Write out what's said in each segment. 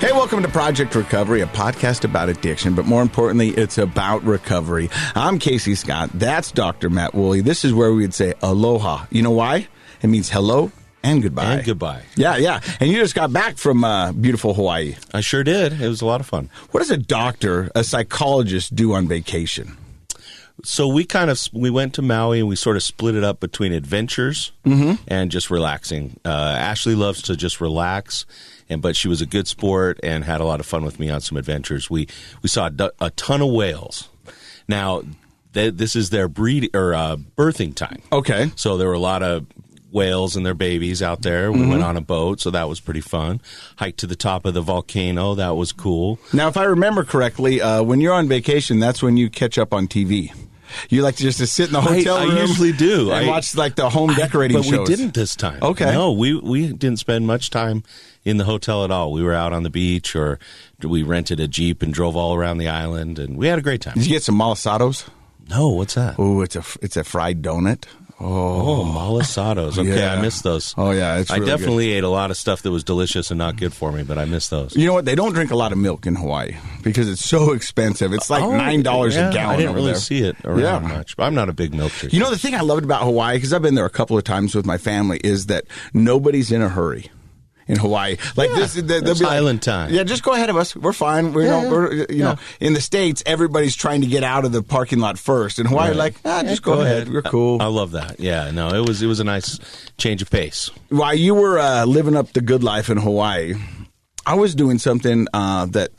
Hey, welcome to Project Recovery, a podcast about addiction, but more importantly, it's about recovery. I'm Casey Scott. That's Dr. Matt Woolley. This is where we would say aloha. You know why? It means hello and goodbye. And goodbye. Yeah. And you just got back from beautiful Hawaii. I sure did. It was a lot of fun. What does a doctor, a psychologist do on vacation? So we went to Maui and we sort of split it up between adventures and just relaxing. Ashley loves to just relax, but she was a good sport and had a lot of fun with me on some adventures. We saw a ton of whales. Now, this is their birthing time. Okay. So there were a lot of whales and their babies out there. We went on a boat, so that was pretty fun. Hiked to the top of the volcano. That was cool. Now, if I remember correctly, when you're on vacation, that's when you catch up on TV. You like to just to sit in the hotel room? I usually do. And watch like the home decorating shows. But we didn't this time. Okay. No, we didn't spend much time in the hotel at all. We were out on the beach, or we rented a Jeep and drove all around the island, and we had a great time. Did you get some malasados? No, what's that? Oh, it's a fried donut. Oh, malasados. Okay, yeah. I missed those. Oh, yeah, it's really I definitely ate a lot of stuff that was delicious and not good for me, but I missed those. You know what? They don't drink a lot of milk in Hawaii because it's so expensive. It's like $9 a gallon. I didn't really there. see it around much, but I'm not a big milk drinker. You know, the thing I loved about Hawaii, because I've been there a couple of times with my family, is that nobody's in a hurry. In Hawaii, like this island time. Yeah, just go ahead of us. We're fine. We're know, in the States, everybody's trying to get out of the parking lot first. In Hawaii, just go ahead. We're cool. I love that. Yeah, no, it was a nice change of pace. While you were living up the good life in Hawaii, I was doing something that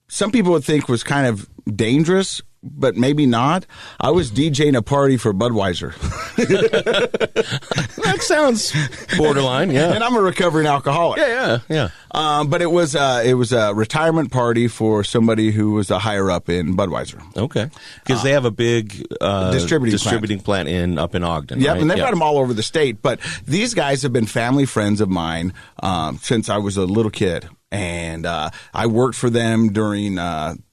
some people would think was kind of dangerous, but maybe not. I was DJing a party for Budweiser. That sounds borderline, yeah. And I'm a recovering alcoholic. Yeah. But it was a retirement party for somebody who was a higher up in Budweiser. Okay, because they have a big distributing plant up in Ogden. Yeah, right? And they've got them all over the state. But these guys have been family friends of mine since I was a little kid, and I worked for them during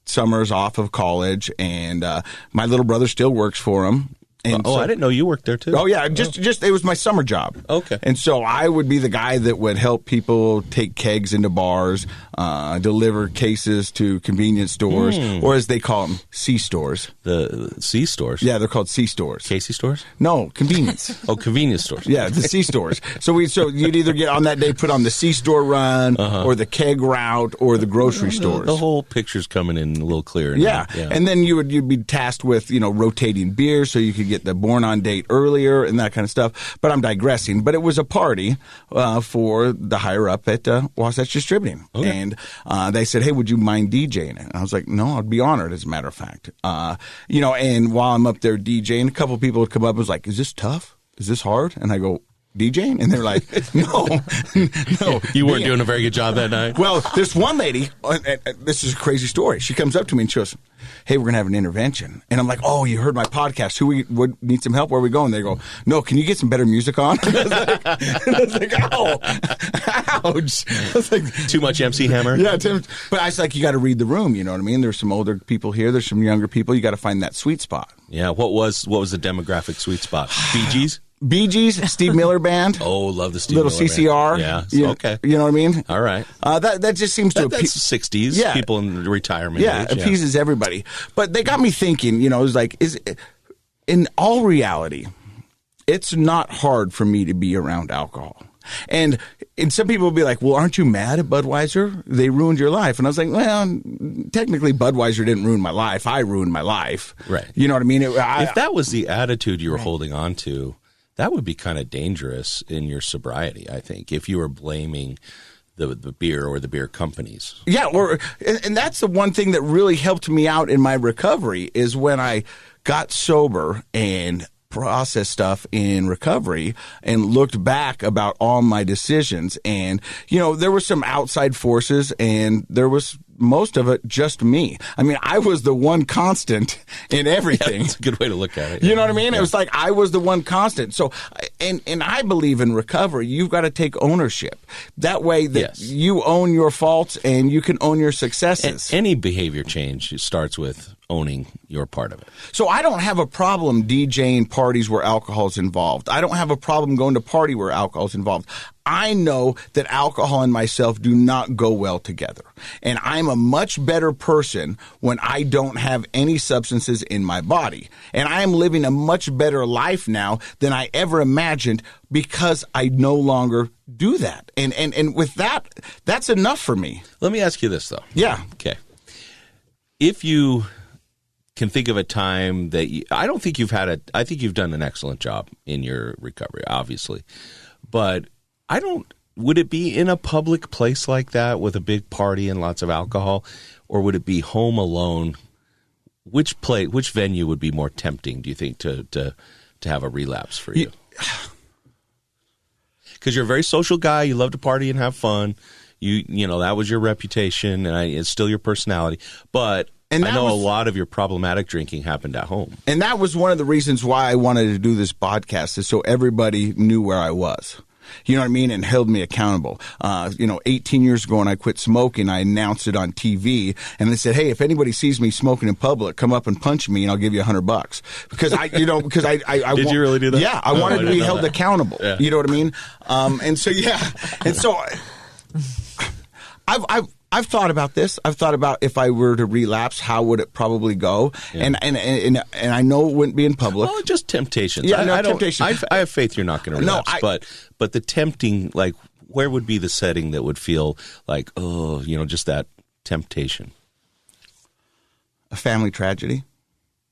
summers off of college, and my little brother still works for them. And I didn't know you worked there too. Oh yeah, just it was my summer job. Okay. And so I would be the guy that would help people take kegs into bars, deliver cases to convenience stores, or as they call them, C-stores. The C-stores? Yeah, they're called C-stores. Casey stores? No, convenience. Oh, convenience stores. Yeah, the C-stores. So you'd either get on that day put on the C-store run, or the keg route, or the grocery stores. The whole picture's coming in a little clearer. Yeah. And then you'd be tasked with rotating beer so you could get the born on date earlier and that kind of stuff. But I'm digressing. But it was a party for the higher up at Wasatch Distributing. Okay. And they said, hey, would you mind DJing it? And I was like, no, I'd be honored, as a matter of fact. And while I'm up there DJing, a couple of people would come up and was like, is this tough? Is this hard? And I go, DJing? And they're like, no. You weren't doing a very good job that night? Well, this one lady, this is a crazy story. She comes up to me and she goes, hey, we're going to have an intervention. And I'm like, oh, you heard my podcast. Who would need some help? Where are we going? They go, no, can you get some better music on? And I was like, oh, ouch. I was like, too much MC Hammer? Yeah. But I was like, you got to read the room. You know what I mean? There's some older people here. There's some younger people. You got to find that sweet spot. Yeah. What was the demographic sweet spot? Bee Gees? Bee Gees, Steve Miller Band. Oh, love the Steve Miller CCR. Band. Yeah. Okay. You know what I mean? All right. That just seems to that's 60s. Yeah. People in retirement age. Appeases everybody. But they got me thinking, it was like, in all reality, it's not hard for me to be around alcohol. And some people will be like, well, aren't you mad at Budweiser? They ruined your life. And I was like, well, technically Budweiser didn't ruin my life. I ruined my life. Right. You know what I mean? If that was the attitude you were holding on to, that would be kind of dangerous in your sobriety, I think, if you were blaming the beer or the beer companies. Yeah, and that's the one thing that really helped me out in my recovery is when I got sober and processed stuff in recovery and looked back about all my decisions. And, there were some outside forces and there was most of it just me. I mean, I was the one constant in everything. Yeah, that's a good way to look at it. You know what I mean? Yeah. It was like I was the one constant. So, and I believe in recovery, you've got to take ownership. That way that you own your faults and you can own your successes. And any behavior change starts with owning your part of it. So I don't have a problem DJing parties where alcohol is involved. I don't have a problem going to party where alcohol is involved. I know that alcohol and myself do not go well together. And I'm a much better person when I don't have any substances in my body. And I am living a much better life now than I ever imagined because I no longer do that. And with that, that's enough for me. Let me ask you this, though. Yeah. Okay. If you can think of a time that I don't think I think you've done an excellent job in your recovery, obviously. But would it be in a public place like that with a big party and lots of alcohol, or would it be home alone? Which venue would be more tempting, do you think, to have a relapse for you? Because you're a very social guy, you love to party and have fun. You know that was your reputation, and it's still your personality. But I know a lot of your problematic drinking happened at home. And that was one of the reasons why I wanted to do this podcast, is so everybody knew where I was. You know what I mean? And held me accountable. 18 years ago when I quit smoking, I announced it on TV, and they said, "Hey, if anybody sees me smoking in public, come up and punch me, and I'll give you $100." Because I did you really do that? Yeah, I wanted to be held accountable. Yeah. You know what I mean? I've thought about this. I've thought about if I were to relapse, how would it probably go? Yeah. And I know it wouldn't be in public. Well, just temptations. Yeah, temptation. I have faith you're not going to relapse. But the tempting, like, where would be the setting that would feel like, just that temptation? A family tragedy.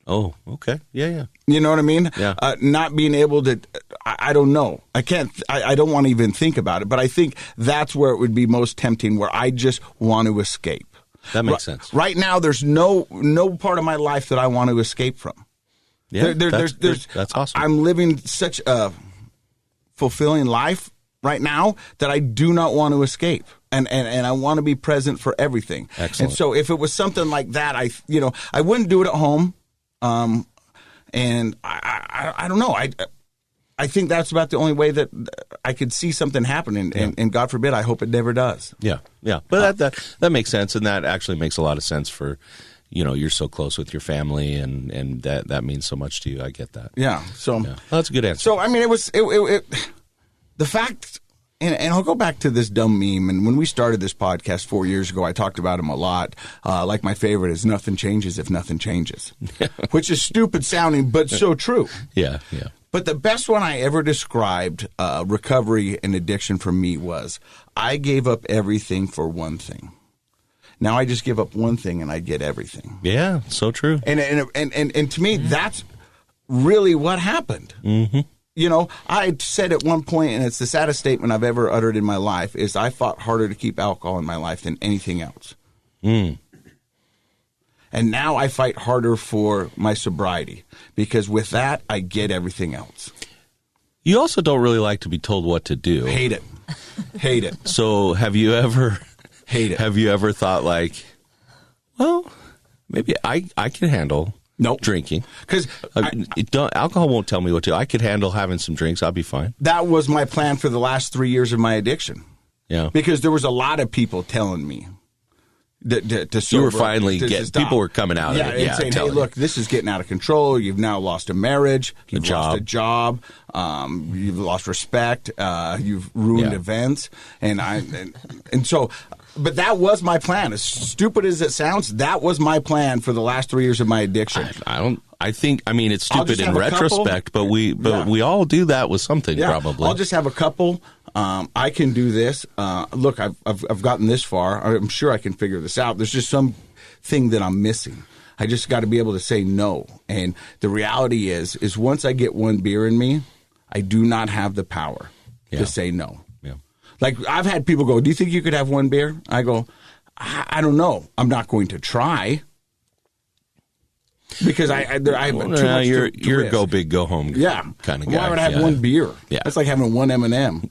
Oh, okay. Yeah. You know what I mean? Yeah. Not being able to, I don't know. I can't, I don't want to even think about it, but I think that's where it would be most tempting, where I just want to escape. That makes sense. Right now, there's no part of my life that I want to escape from. Yeah, that's awesome. I'm living such a fulfilling life right now that I do not want to escape. And I want to be present for everything. Excellent. And so if it was something like that, I wouldn't do it at home. And I don't know. I think that's about the only way that I could see something happening, and God forbid, I hope it never does. Yeah. But that makes sense, and that actually makes a lot of sense for, you're so close with your family, and that means so much to you. I get that. Yeah. So well, that's a good answer. So I mean, the fact. And I'll go back to this dumb meme. And when we started this podcast 4 years ago, I talked about him a lot. Like my favorite is "Nothing changes if nothing changes," which is stupid sounding, but so true. Yeah. But the best one I ever described recovery and addiction for me was, I gave up everything for one thing. Now I just give up one thing and I get everything. Yeah, so true. And to me, that's really what happened. Mm-hmm. I said at one point, and it's the saddest statement I've ever uttered in my life, is I fought harder to keep alcohol in my life than anything else. Mm. And now I fight harder for my sobriety, because with that, I get everything else. You also don't really like to be told what to do. Hate it. So have you ever... Hate it. Have you ever thought like, well, maybe I can handle... Nope. Drinking. Because alcohol won't tell me what to. I could handle having some drinks. I'll be fine. That was my plan for the last 3 years of my addiction. Yeah. Because there was a lot of people telling me to sober. You were finally people were coming out of it. Yeah, and saying, hey, look, this is getting out of control. You've now lost a marriage. You've lost a job. You've lost respect. You've ruined events. And so... But that was my plan. As stupid as it sounds, that was my plan for the last 3 years of my addiction. I think it's stupid in retrospect, but we all do that with something probably. I'll just have a couple. I can do this. Look, I've gotten this far. I'm sure I can figure this out. There's just some thing that I'm missing. I just got to be able to say no. And the reality is once I get one beer in me, I do not have the power to say no. Like, I've had people go, do you think you could have one beer? I go, I don't know. I'm not going to try. Because I have too much you're risk. Go big, go home kind of guy. Why would I have one beer? Yeah. That's like having one M&M.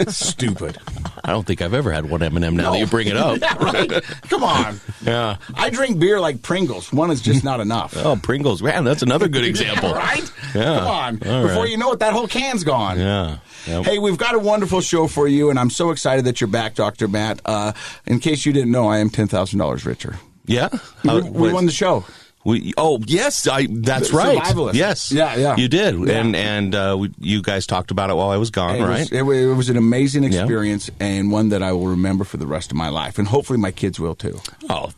Stupid. I don't think I've ever had one M&M now that you bring it up. Yeah, right? Come on. Yeah. I drink beer like Pringles. One is just not enough. Oh, Pringles. Man, that's another good example. Yeah, right? Yeah. Come on. All Before right. you know it, that whole can's gone. Yeah. Yep. Hey, we've got a wonderful show for you, and I'm so excited that you're back, Dr. Matt. In case you didn't know, I am $10,000 richer. Yeah? We won the show. Yes, that's right. Survivalist. Yes, yeah, you did, yeah. and you guys talked about it while I was gone, right? It was an amazing experience and one that I will remember for the rest of my life, and hopefully my kids will too. Oh,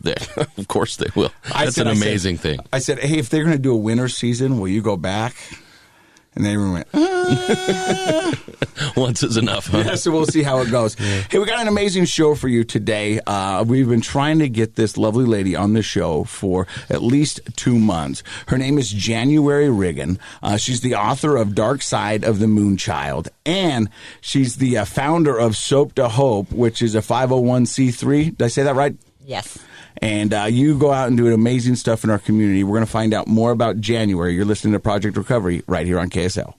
of course they will. That's an amazing thing. I said, hey, if they're going to do a winter season, will you go back? And they went, Once is enough, huh? Yeah, so we'll see how it goes. Yeah. Hey, we got an amazing show for you today. We've been trying to get this lovely lady on the show for at least 2 months. Her name is January Riggin. She's the author of Dark Side of the Moonchild, and she's the founder of Soap to Hope, which is a 501c3. Did I say that right? Yes. And you go out and do amazing stuff in our community. We're going to find out more about January. You're listening to Project Recovery right here on KSL.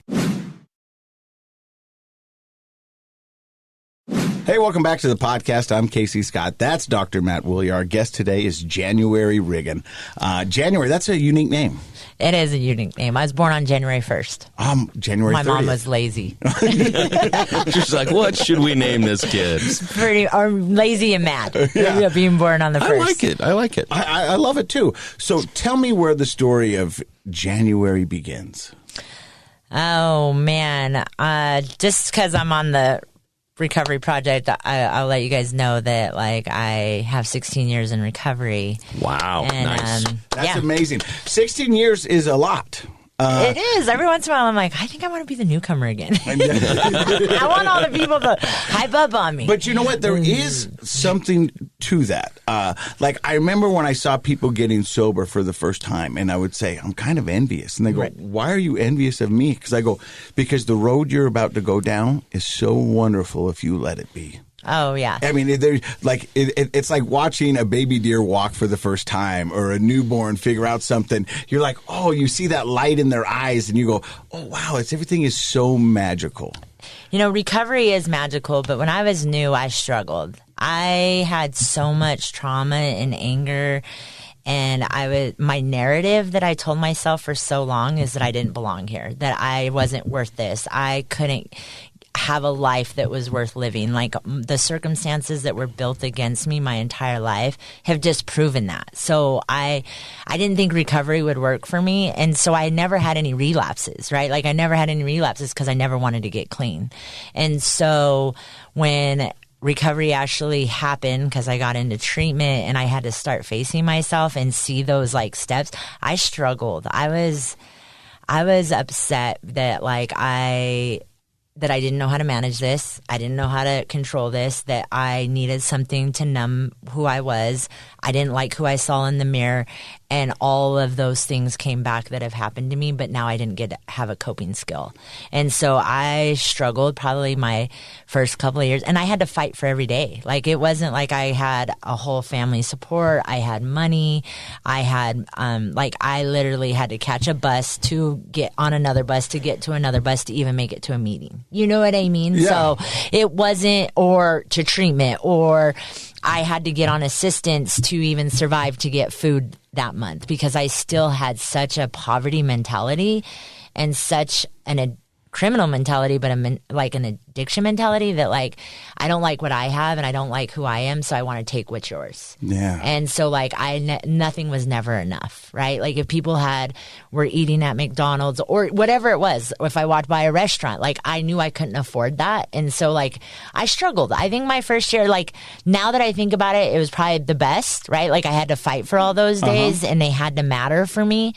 Hey, welcome back to the podcast. I'm Casey Scott. That's Dr. Matt Woolley. Our guest today is January Riggin. January, that's a unique name. It is a unique name. I was born on January 1st. January 30th. My mom was lazy. She's like, what should we name this kid? Or lazy and mad. Yeah. Being born on the 1st. I like it. I love it too. So tell me where the story of January begins. Oh, man. Just because I'm on the recovery project, I'll let you guys know that I have 16 years in recovery. Wow, and, nice. That's amazing. 16 years is a lot. It is. Every once in a while, I'm like, I think I want to be the newcomer again. I want all the people to hype up on me. But you know what? There is something to that. I remember when I saw people getting sober for the first time, and I would say, I'm kind of envious. And they go, Why are you envious of me? Because I go, because the road you're about to go down is so wonderful if you let it be. Oh, yeah. I mean, it's like watching a baby deer walk for the first time or a newborn figure out something. You're like, oh, you see that light in their eyes and you go, oh, wow, everything is so magical. You know, recovery is magical, but when I was new, I struggled. I had so much trauma and anger, and my narrative that I told myself for so long is that I didn't belong here, that I wasn't worth this. I couldn't have a life that was worth living. The circumstances that were built against me my entire life have just proven that. So I didn't think recovery would work for me. And so I never had any relapses, right? I never had any relapses because I never wanted to get clean. And so when recovery actually happened, because I got into treatment and I had to start facing myself and see those steps, I struggled. I was upset that that I didn't know how to manage this. I didn't know how to control this, that I needed something to numb who I was. I didn't like who I saw in the mirror. And all of those things came back that have happened to me, but now I didn't get to have a coping skill. And so I struggled probably my first couple of years, and I had to fight for every day. It wasn't like I had a whole family support. I had money. I had, I literally had to catch a bus to get on another bus to get to another bus to even make it to a meeting. You know what I mean? Yeah. So it wasn't, or to treatment, or I had to get on assistance to even survive to get food that month, because I still had such a poverty mentality and such a criminal mentality, but an addiction mentality that I don't like what I have and I don't like who I am, so I want to take what's yours. Yeah. And so nothing was never enough, right? If people were eating at McDonald's or whatever it was, if I walked by a restaurant, I knew I couldn't afford that. And so I struggled. I think my first year, now that I think about it, it was probably the best, right? I had to fight for all those days and they had to matter for me.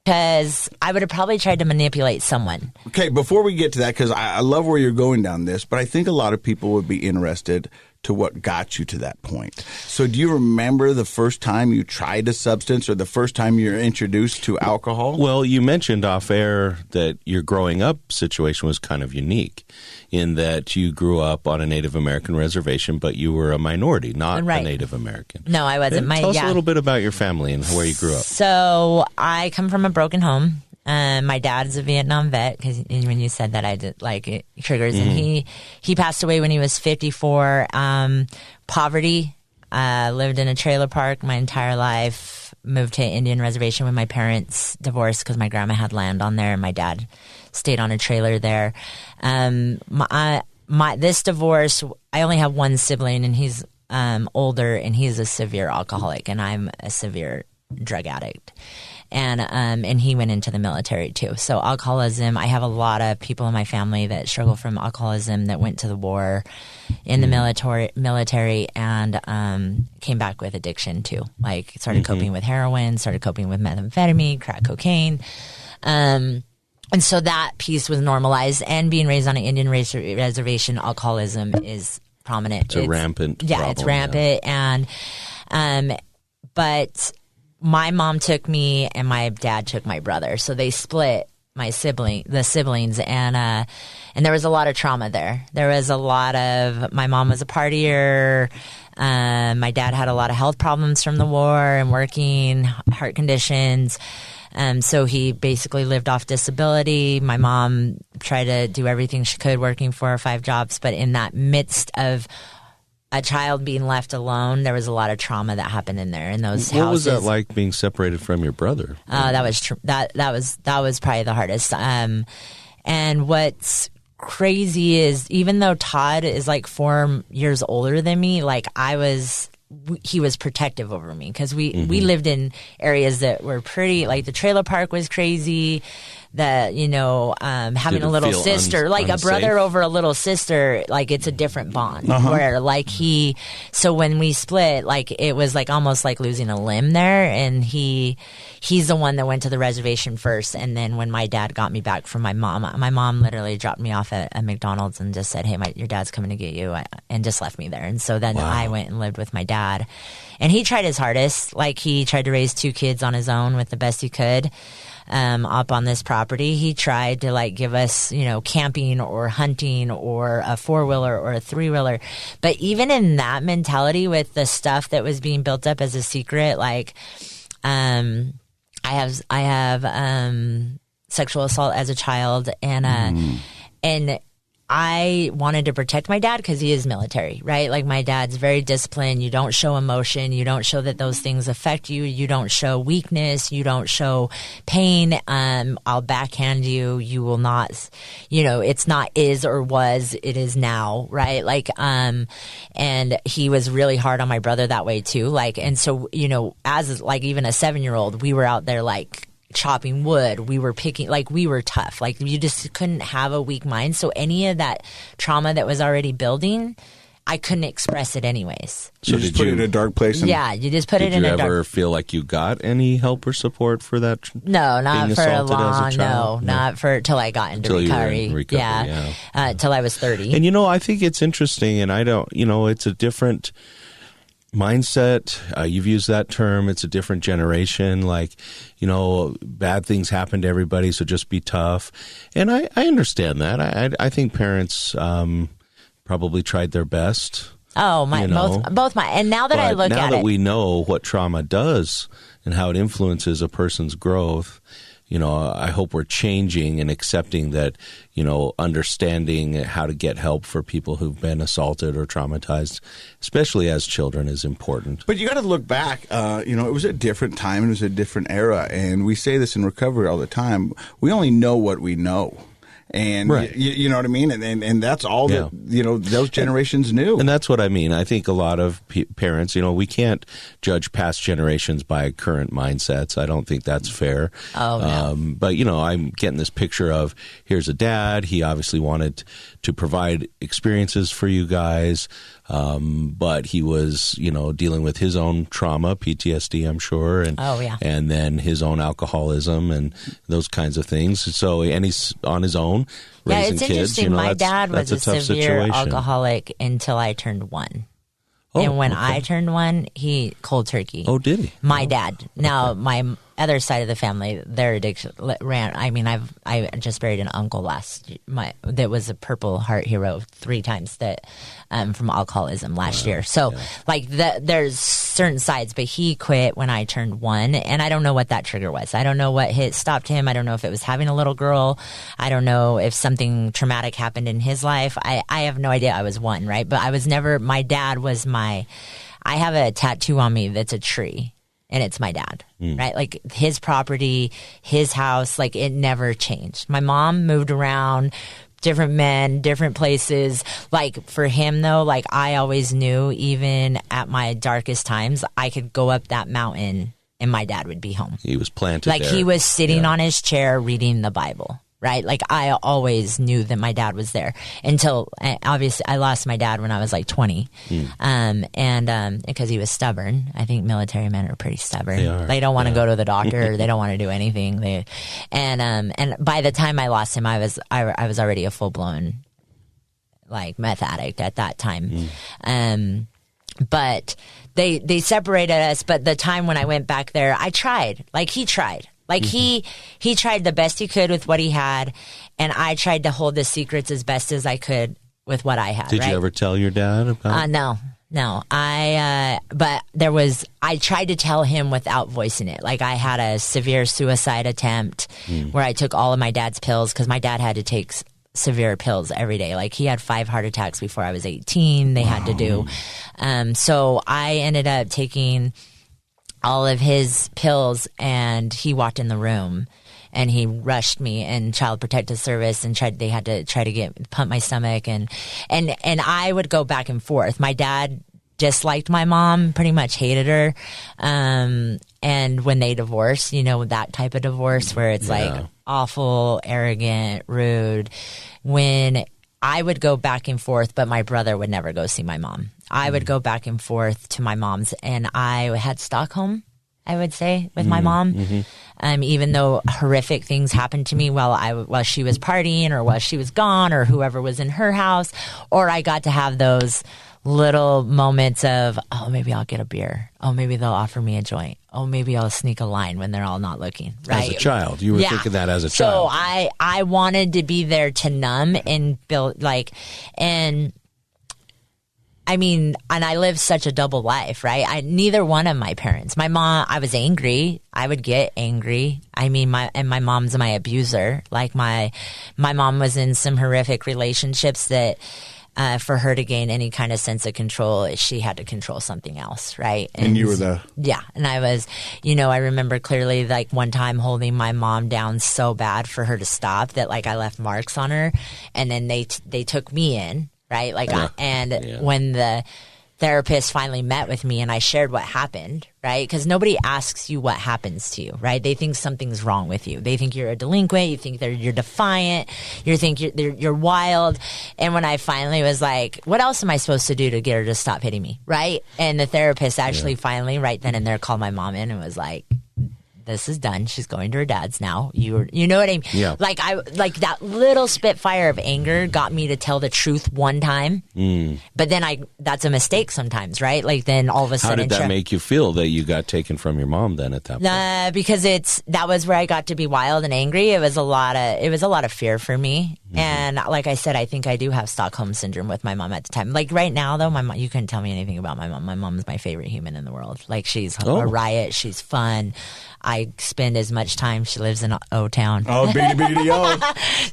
Because I would have probably tried to manipulate someone. Okay, before we get to that, because I love where you're going down this, but I think a lot of people would be interested to what got you to that point. So do you remember the first time you tried a substance or the first time you were introduced to alcohol? Well, you mentioned off air that your growing up situation was kind of unique in that you grew up on a Native American reservation, but you were a minority, not a Native American. No, I wasn't. Tell us a little bit about your family and where you grew up. So I come from a broken home. My dad's a Vietnam vet, because when you said that, I did it triggers. Mm-hmm. And he passed away when he was 54. Poverty. Lived in a trailer park my entire life. Moved to Indian reservation when my parents divorced because my grandma had land on there and my dad stayed on a trailer there. This divorce, I only have one sibling and he's older and he's a severe alcoholic and I'm a severe drug addict. And he went into the military too. So alcoholism, I have a lot of people in my family that struggle from alcoholism that went to the war in the military and came back with addiction too. Like started coping with heroin, started coping with methamphetamine, crack cocaine. And so that piece was normalized. And being raised on an Indian reservation, alcoholism is prominent. It's rampant. Yeah, problem, it's rampant. And but my mom took me and my dad took my brother. So they split the siblings, and there was a lot of trauma there. There was a lot of, my mom was a partier. My dad had a lot of health problems from the war and working, heart conditions. So he basically lived off disability. My mom tried to do everything she could, working 4 or 5 jobs. But in that midst of a child being left alone, there was a lot of trauma that happened in there in those houses. What was that like, being separated from your brother? That was probably the hardest. And what's crazy is, even though Todd is like 4 years older than me, like he was protective over me, because we lived in areas that were pretty, like the trailer park was crazy. That, having a little sister, like unsafe? A brother over a little sister, like it's a different bond. Where like so when we split, like it was like almost like losing a limb there. And he's the one that went to the reservation first. And then when my dad got me back from my mom literally dropped me off at McDonald's and just said, "Hey, your dad's coming to get you," and just left me there. And so then I went and lived with my dad, and he tried his hardest. Like he tried to raise 2 kids on his own with the best he could. Up on this property, he tried to like give us, camping or hunting or a 4-wheeler or a 3-wheeler. But even in that mentality, with the stuff that was being built up as a secret, like, I have sexual assault as a child, and I wanted to protect my dad because he is military, right? Like my dad's very disciplined. You don't show emotion. You don't show that those things affect you. You don't show weakness. You don't show pain. I'll backhand you. You will not, it's not is or was, it is now, right? Like, and he was really hard on my brother that way too. Like, and so, as like even a 7-year-old, we were out there like chopping wood, we were picking, like we were tough, like you just couldn't have a weak mind. So any of that trauma that was already building, I couldn't express it anyways. So you just put it in a dark place? You just put it in a dark. Did you ever feel like you got any help or support for that? No, not for a long, not for till I got into recovery. Till I was 30. And I think it's interesting, and I don't, it's a different mindset. You've used that term. It's a different generation. Like, bad things happen to everybody, so just be tough. And I understand that. I think parents probably tried their best. Oh, both my. And now that I look at it, now that we know what trauma does and how it influences a person's growth, I hope we're changing and accepting that, understanding how to get help for people who've been assaulted or traumatized, especially as children, is important. But you got to look back. It was a different time. It was a different era. And we say this in recovery all the time. We only know what we know. And right. you know what I mean? And that's all that, those generations knew. And that's what I mean. I think a lot of parents, we can't judge past generations by current mindsets. I don't think that's fair. Oh, no. But, I'm getting this picture of, here's a dad. He obviously wanted to provide experiences for you guys. But he was, dealing with his own trauma, PTSD, I'm sure. And then his own alcoholism and those kinds of things. So, and he's on his own. Raising it's kids, interesting. My dad was a tough severe situation. alcoholic until I turned 1. Oh, and when I turned 1, he cold turkey. Oh, did he? My dad. Now, my other side of the family, their addiction ran. I mean, I just buried an uncle that was a Purple Heart hero 3 times that from alcoholism last year. So, there's certain sides, but he quit when I turned 1, and I don't know what that trigger was. I don't know what stopped him. I don't know if it was having a little girl. I don't know if something traumatic happened in his life. I have no idea. I was 1, right? But I was never. My dad was I have a tattoo on me that's a tree. And it's my dad, right? Like his property, his house, like it never changed. My mom moved around, different men, different places. Like for him though, like I always knew even at my darkest times, I could go up that mountain and my dad would be home. He was planted like there. He was sitting on his chair reading the Bible. Right? Like I always knew that my dad was there until obviously I lost my dad when I was like 20. And because he was stubborn. I think military men are pretty stubborn. They don't want to go to the doctor. Or they don't want to do anything. And by the time I lost him, I was already a full-blown like meth addict at that time. But they separated us. But the time when I went back there, I tried. Like he tried. Like he tried the best he could with what he had, and I tried to hold the secrets as best as I could with what I had. Did you ever tell your dad about it? No. But I tried to tell him without voicing it. Like I had a severe suicide attempt where I took all of my dad's pills because my dad had to take severe pills every day. Like he had 5 heart attacks before I was 18. They had to do. So I ended up taking all of his pills, and he walked in the room and he rushed me in Child Protective Service and they had to try to pump my stomach and I would go back and forth. My dad disliked my mom, pretty much hated her. And when they divorced, that type of divorce where it's like awful, arrogant, rude, when I would go back and forth, but my brother would never go see my mom. I would go back and forth to my mom's, and I had Stockholm, I would say, with my mom. Even though horrific things happened to me while she was partying or while she was gone or whoever was in her house, or I got to have those little moments of, oh, maybe I'll get a beer. Oh, maybe they'll offer me a joint. Oh, maybe I'll sneak a line when they're all not looking. Right? As a child. You were thinking that as a child. So I wanted to be there to numb and build, and I lived such a double life, right? Neither one of my parents. My mom, I was angry. I would get angry. My mom's my abuser. Like my mom was in some horrific relationships that, for her to gain any kind of sense of control, she had to control something else, right? And you were and I was, I remember clearly like one time holding my mom down so bad for her to stop that like I left marks on her, and then they took me in. Right? When the therapist finally met with me and I shared what happened, right? Because nobody asks you what happens to you, right? They think something's wrong with you. They think you're a delinquent. You think you're defiant. You think you're wild. And when I finally was like, what else am I supposed to do to get her to stop hitting me, right? And the therapist actually finally right then and there called my mom in and was like, this is done. She's going to her dad's now. You know what I mean? Yeah. Like that little spitfire of anger got me to tell the truth one time. But then that's a mistake sometimes, right? Like then all of a sudden. How did that make you feel that you got taken from your mom then at that point? Because that was where I got to be wild and angry. It was a lot of fear for me. And like I said, I think I do have Stockholm syndrome with my mom at the time. Like right now though, my mom, you couldn't tell me anything about my mom. My mom's my favorite human in the world. Like she's a riot. She's fun. I spend as much time. She lives in O-Town. Oh, biggity O.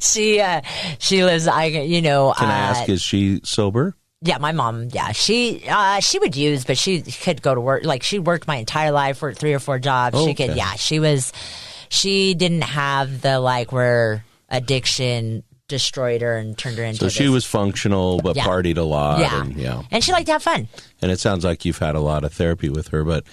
She lives. Can I ask? Is she sober? Yeah, my mom. Yeah, she would use, but she could go to work. Like she worked my entire life, worked 3 or 4 jobs. Okay. She could. Yeah, she didn't have the where addiction destroyed her and turned her into. So she was functional, but partied a lot. Yeah, and she liked to have fun. And it sounds like you've had a lot of therapy with her, but.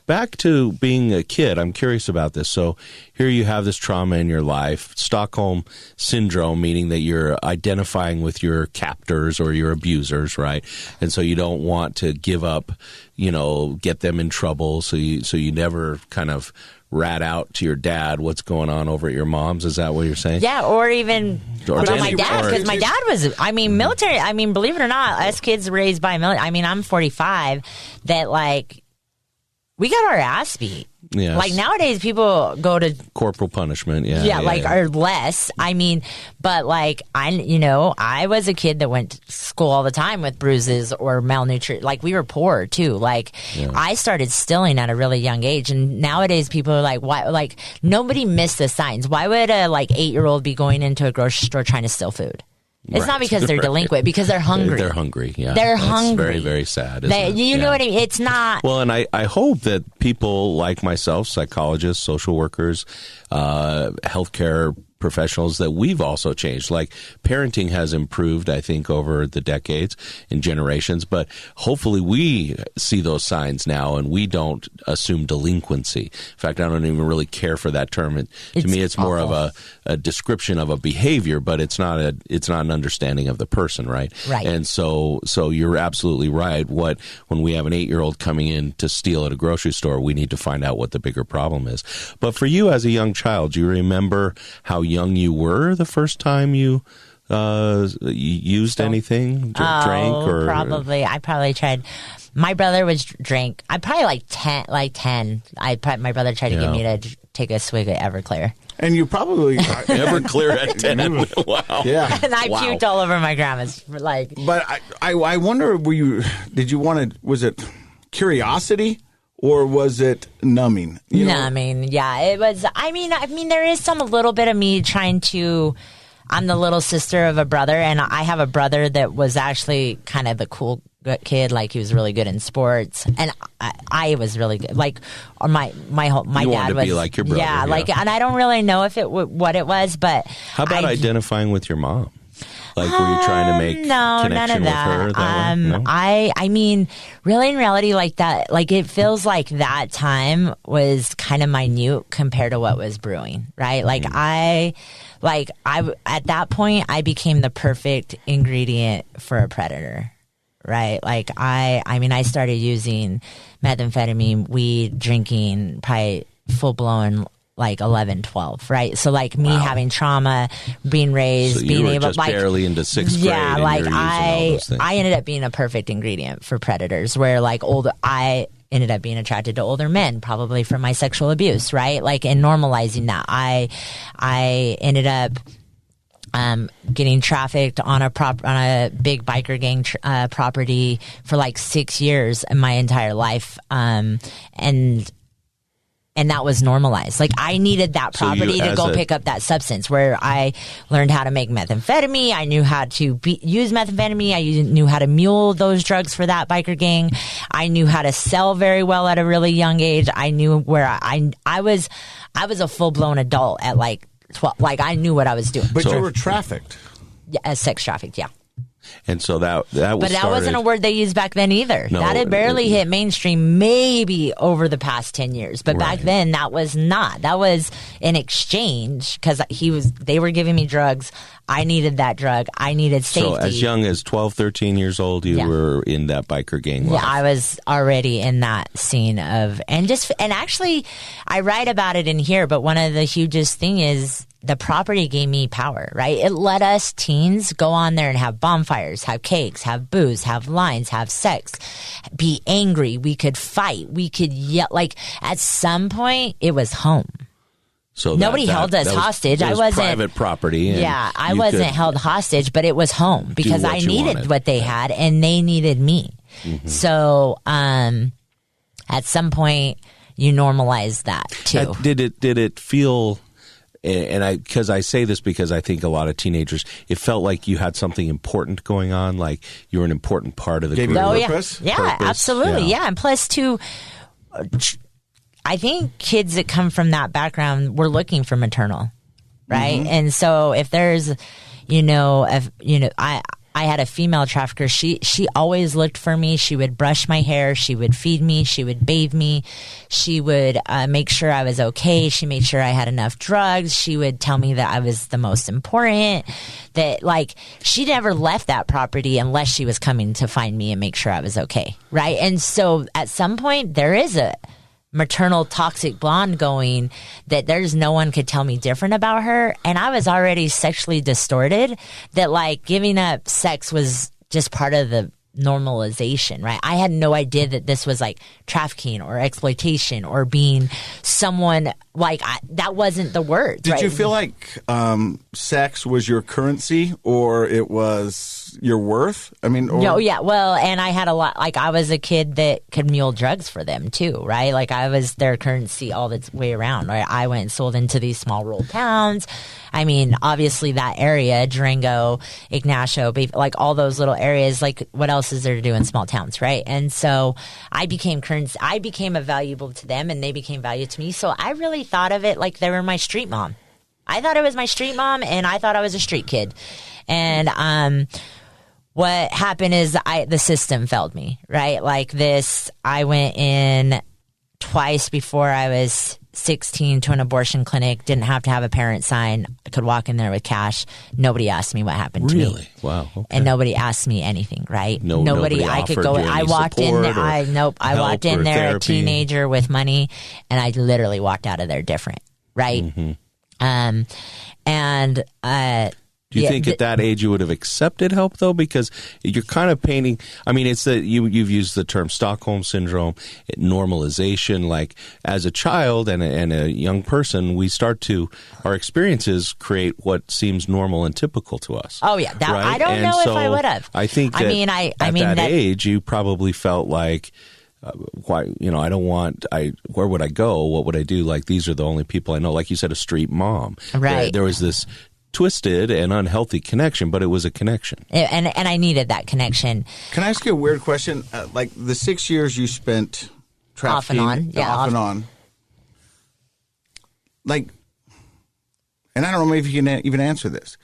Back to being a kid, I'm curious about this. So here you have this trauma in your life, Stockholm syndrome, meaning that you're identifying with your captors or your abusers, right? And so you don't want to give up, get them in trouble. So you never kind of rat out to your dad what's going on over at your mom's. Is that what you're saying? Yeah, or even about my dad, because my dad was, military. Believe it or not, us kids raised by military. I'm 45, that we got our ass beat. Yes. Like nowadays, people go to corporal punishment. Or less. But I was a kid that went to school all the time with bruises or malnutrition. Like we were poor too. I started stealing at a really young age, and nowadays people are like, why? Like nobody missed the signs. Why would a 8-year-old be going into a grocery store trying to steal food? It's not because they're delinquent, because they're hungry. They're hungry, yeah. They're That's hungry. very, very sad, isn't it? You know what I mean? It's not... Well, and I hope that people like myself, psychologists, social workers, healthcare professionals that we've also changed. Like parenting has improved, I think, over the decades and generations, but hopefully we see those signs now and we don't assume delinquency. In fact, I don't even really care for that term. To me, it's more of a description of a behavior, but it's not an understanding of the person, right? Right. And so you're absolutely right. When we have an 8-year-old coming in to steal at a grocery store, we need to find out what the bigger problem is. But for you as a young child, do you remember how young you were the first time you used anything, drank, or probably? I probably tried. My brother was drank. I probably like 10. My brother tried to get me to take a swig of Everclear. And you probably Everclear at 10. Wow. Yeah. And I puked all over my grandma's. But I wonder, was it curiosity? Or was it numbing? Numbing, yeah. It was. I mean, there is a little bit of me trying to. I'm the little sister of a brother, and I have a brother that was actually kind of the cool kid. Like he was really good in sports, and I was really good. Like, or my dad was be like your brother. Yeah, like, and I don't really know if what it was, but how about identifying with your mom? Like, were you trying to make connection none of that. with her that way? No? I mean, really, in reality, like that, like it feels like that time was kind of minute compared to what was brewing, right? Like I at that point, I became the perfect ingredient for a predator, right? Like I started using methamphetamine, weed, drinking, probably full blown. Like 11, 12, right? So like me having trauma, being raised, so being you were able just like barely into 6th grade. Yeah, and like you're using all those things. I ended up being a perfect ingredient for predators. Where like I ended up being attracted to older men, probably from my sexual abuse, right? Like and normalizing that. I ended up getting trafficked on a big biker gang property for like 6 years in my entire life, and that was normalized. Like I needed that property to go pick up that substance where I learned how to make methamphetamine. I knew how to use methamphetamine. I knew how to mule those drugs for that biker gang. I knew how to sell very well at a really young age. I knew where I was a full blown adult at like 12. Like I knew what I was doing. But you were trafficked. Yeah, sex trafficked. Yeah. And so that was But that wasn't a word they used back then either. No, that had barely hit mainstream maybe over the past 10 years. But back then that was not. That was an exchange because they were giving me drugs. I needed that drug. I needed safety. So as young as 12, 13 years old, you were in that biker gang life. Yeah, I was already in that scene and actually I write about it in here, but one of the hugest thing is the property gave me power, right? It let us teens go on there and have bonfires, have cakes, have booze, have lines, have sex, be angry. We could fight. We could yell. Like at some point, it was home. So nobody held us hostage. I wasn't private property. I wasn't held hostage, but it was home because I needed what they had and they needed me. Mm-hmm. So at some point, you normalize that too. Did it feel? And because I say this because I think a lot of teenagers, it felt like you had something important going on, like you were an important part of the group. Oh, purpose? Yeah, absolutely. Yeah. And plus, too, I think kids that come from that background were looking for maternal, right? Mm-hmm. And so if there's, I had a female trafficker. She always looked for me. She would brush my hair. She would feed me. She would bathe me. She would make sure I was okay. She made sure I had enough drugs. She would tell me that I was the most important. That like she never left that property unless she was coming to find me and make sure I was okay, right? And so at some point there is a maternal toxic blonde going that there's no one could tell me different about her. And I was already sexually distorted that like giving up sex was just part of the normalization, right? I had no idea that this was like trafficking or exploitation or being someone like that wasn't the word. Did you feel like sex was your currency or it was your worth? I mean, no, yeah. Well, and I had a lot, like I was a kid that could mule drugs for them too, right? Like I was their currency all the way around, right? I went and sold into these small rural towns. I mean, obviously that area, Durango, Ignacio, like all those little areas, like what else is there to do in small towns, right? And so I became currency. I became a valuable to them and they became valuable to me. So I really thought of it like they were my street mom. I thought it was my street mom, and I thought I was a street kid. And what happened is the system failed me, right? Like this, I went in twice before I was 16 to an abortion clinic, didn't have to have a parent sign. I could walk in there with cash. Nobody asked me what happened to me. Really? Wow. Okay. And nobody asked me anything, right? Nobody I could offered go. you I any walked in there. support I walked in or there therapy? a teenager with money, and I literally walked out of there different, right? Mm-hmm. Do you think at that age you would have accepted help, though? Because you're kind of painting, I mean, it's that you've used the term Stockholm Syndrome, normalization. Like, as a child and a young person, we start to, our experiences create what seems normal and typical to us. Oh, yeah. That, right? I don't know if I would have. I think that at that age, you probably felt like, why, I don't want, where would I go? What would I do? Like, these are the only people I know. Like you said, a street mom. Right. There was this twisted and unhealthy connection, but it was a connection. And I needed that connection. Can I ask you a weird question? Like the 6 years you spent trafficking, off and on, off and on. Like, and I don't know if you can even answer this.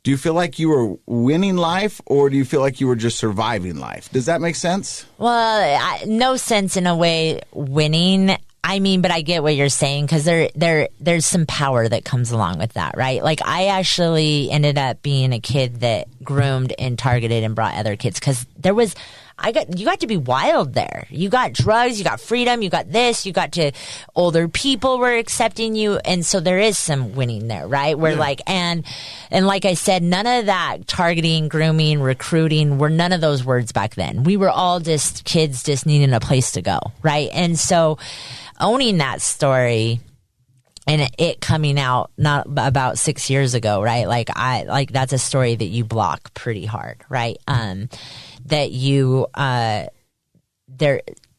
Do you feel like you were winning life, or do you feel like you were just surviving life? Does that make sense? Well, no sense in a way winning. I mean, but I get what you're saying, because there's some power that comes along with that, right? Like, I actually ended up being a kid that groomed and targeted and brought other kids, because you got to be wild there. You got drugs, you got freedom, you got this, you got to, older people were accepting you. And so there is some winning there, right? Where and like I said, none of that targeting, grooming, recruiting were none of those words back then. We were all just kids just needing a place to go, right? And so owning that story and it coming out not about 6 years ago, right? Like that's a story that you block pretty hard, right? That you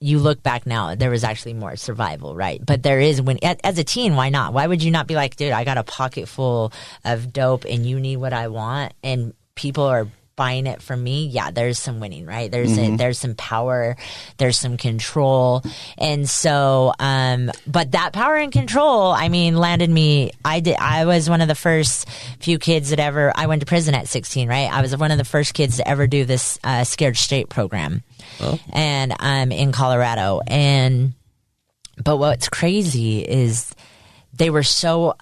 look back now, there was actually more survival, right? But there is, as a teen, why not? Why would you not be like, dude, I got a pocket full of dope and you need what I want, and people are buying it from me? Yeah, there's some winning, right? There's some power, there's some control. And so, but that power and control, I mean, landed me, I was one of the first few kids that ever, I went to prison at 16, right? I was one of the first kids to ever do this Scared Straight program. Oh. And in Colorado. But what's crazy is they were so